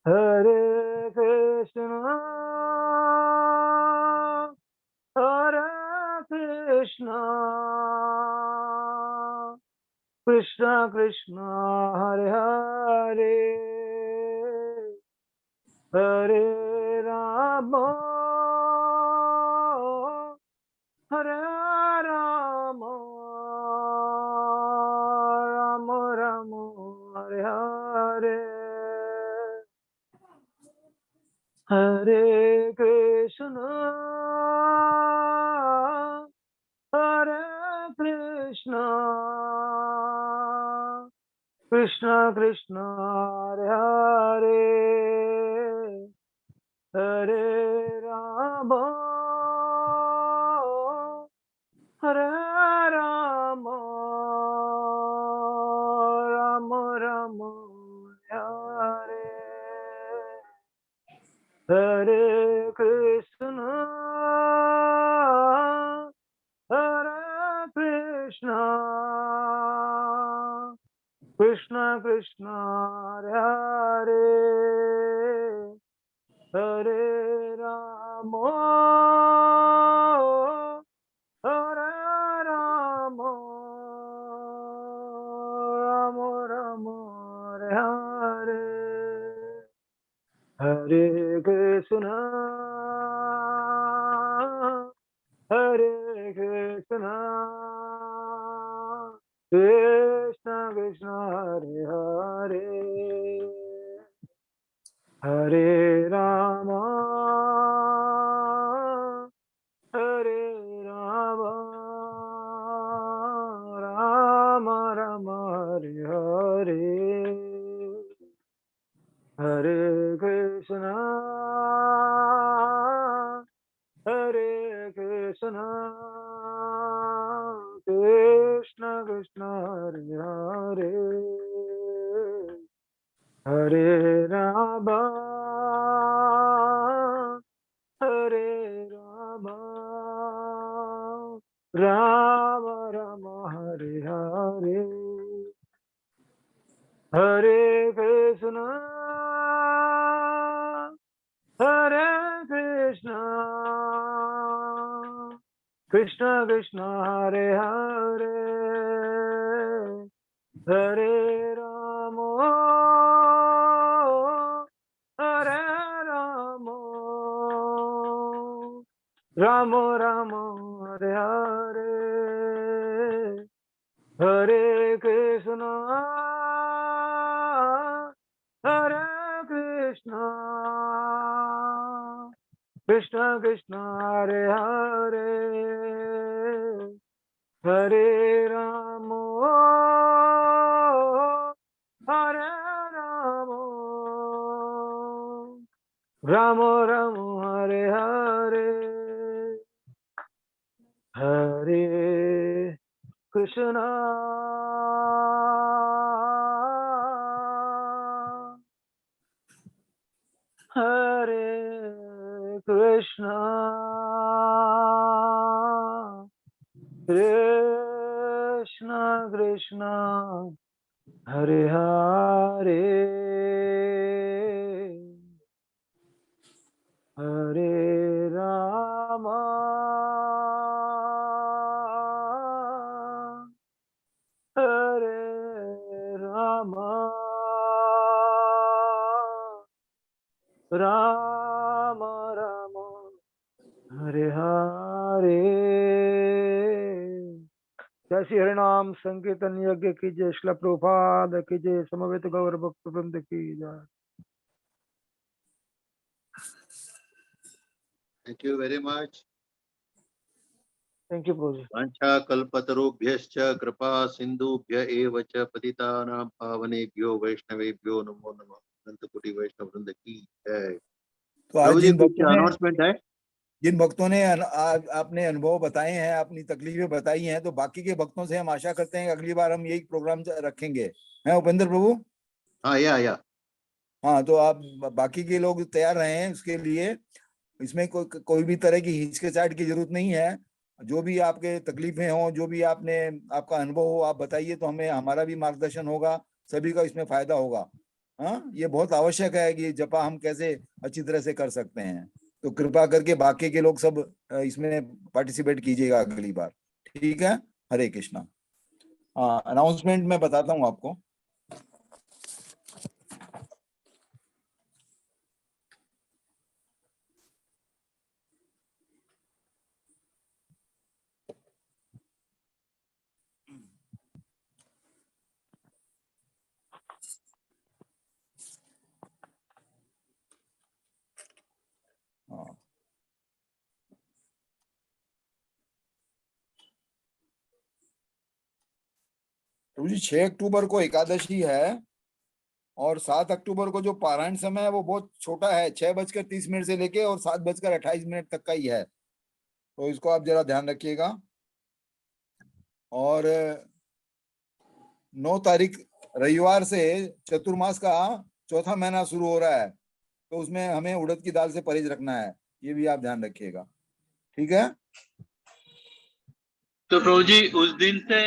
हरे कृष्णा हरे कृष्णा कृष्णा कृष्णा हरे हरे हरे राम हरे राम राम राम हरे हरे हरे कृष्णा हरे कृष्णा कृष्णा कृष्णा हरे हरे हरे राम हरे राम राम राम हरे हरे कृष्णा हरे कृष्णा कृष्णा कृष्णा हरे हरे हरे राम हरे राम राम राम हरे हरे हरे कृष्णा हरे कृष्णा कृष्णा कृष्णा हरे हरे हरे राम हरे राम राम राम हरे हरे हरे कृष्णा हरे कृष्णा कृष्णा कृष्णा हरे हरे हरे राम हरे राम राम राम हरे हरे हरे कृष्णा हरे कृष्णा कृष्णा कृष्णा हरे हरे हरे राम हरे राम राम राम हरे हरे हरे कृष्णा हरे कृष्णा कृष्णा कृष्णा हरे हरे हरे राम हरे राम राम राम हरे हरे हरे कृष्णा हरे कृष्णा कृष्णा कृष्णा हरे हरे हरे रामा हरे रामा राम राम हरे हरे। जय श्री हरिनाम संकीर्तन यज्ञ की जय, श्रील प्रभुपाद की जय, समवेत गौर भक्त वृंद की जय। Thank you very much. Thank you प्रभु जी। वाञ्छा कल्पतरुभ्यश्च कृपा सिन्धुभ्य एव च पतितानां पावनेभ्यो वैष्णवेभ्यो नमो नमः। अनंत कोटि वैष्णव वृंद की जय। तो आज प्रभु जी जिन कुछ भक्तों ने अनाउंसमेंट है? अपने अनुभव बताए हैं, अपनी तकलीफें बताई हैं, तो बाकी के भक्तों से हम आशा करते हैं अगली बार हम यही प्रोग्राम रखेंगे, हैं उपेंद्र प्रभु? हाँ या हाँ, तो आप बाकी के लोग तैयार रहे हैं उसके लिए। इसमें कोई भी तरह की हिचकिचाहट की जरूरत नहीं है। जो भी आपके तकलीफें हों, जो भी आपका अनुभव हो, आप बताइए, तो हमारा भी मार्गदर्शन होगा, सभी का इसमें फायदा होगा। हाँ, ये बहुत आवश्यक है कि जपा हम कैसे अच्छी तरह से कर सकते हैं। तो कृपा करके बाकी के लोग सब इसमें पार्टिसिपेट कीजिएगा अगली बार, ठीक है? हरे कृष्णा। हाँ, अनाउंसमेंट मैं बताता हूँ आपको। हाँ, तो जी 6 अक्टूबर को एकादशी है और 7 अक्टूबर को जो पारायण समय है वो बहुत छोटा है, 6:30 से लेके और 7:28 तक का ही है, तो इसको आप जरा ध्यान रखिएगा। और 9 तारीख रविवार से चतुर्मास का चौथा महीना शुरू हो रहा है, तो उसमें हमें उड़द की दाल से परहेज रखना है, ये भी आप ध्यान रखिएगा, ठीक है? तो प्रभु जी उस दिन से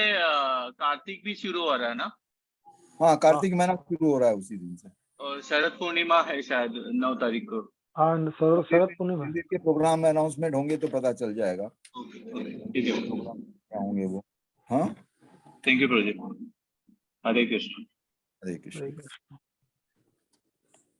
कार्तिक भी शुरू हो रहा है ना? हाँ, कार्तिक महीना शुरू हो रहा है उसी दिन से। और शरद पूर्णिमा है शायद 9 तारीख को। हाँ, शरद पूर्णिमा के प्रोग्राम में अनाउंसमेंट होंगे तो पता चल जाएगा ठीक है, प्रोग्राम क्या होंगे वो। हाँ, थैंक यू प्रभु जी। हरे कृष्ण। हरे कृष्ण।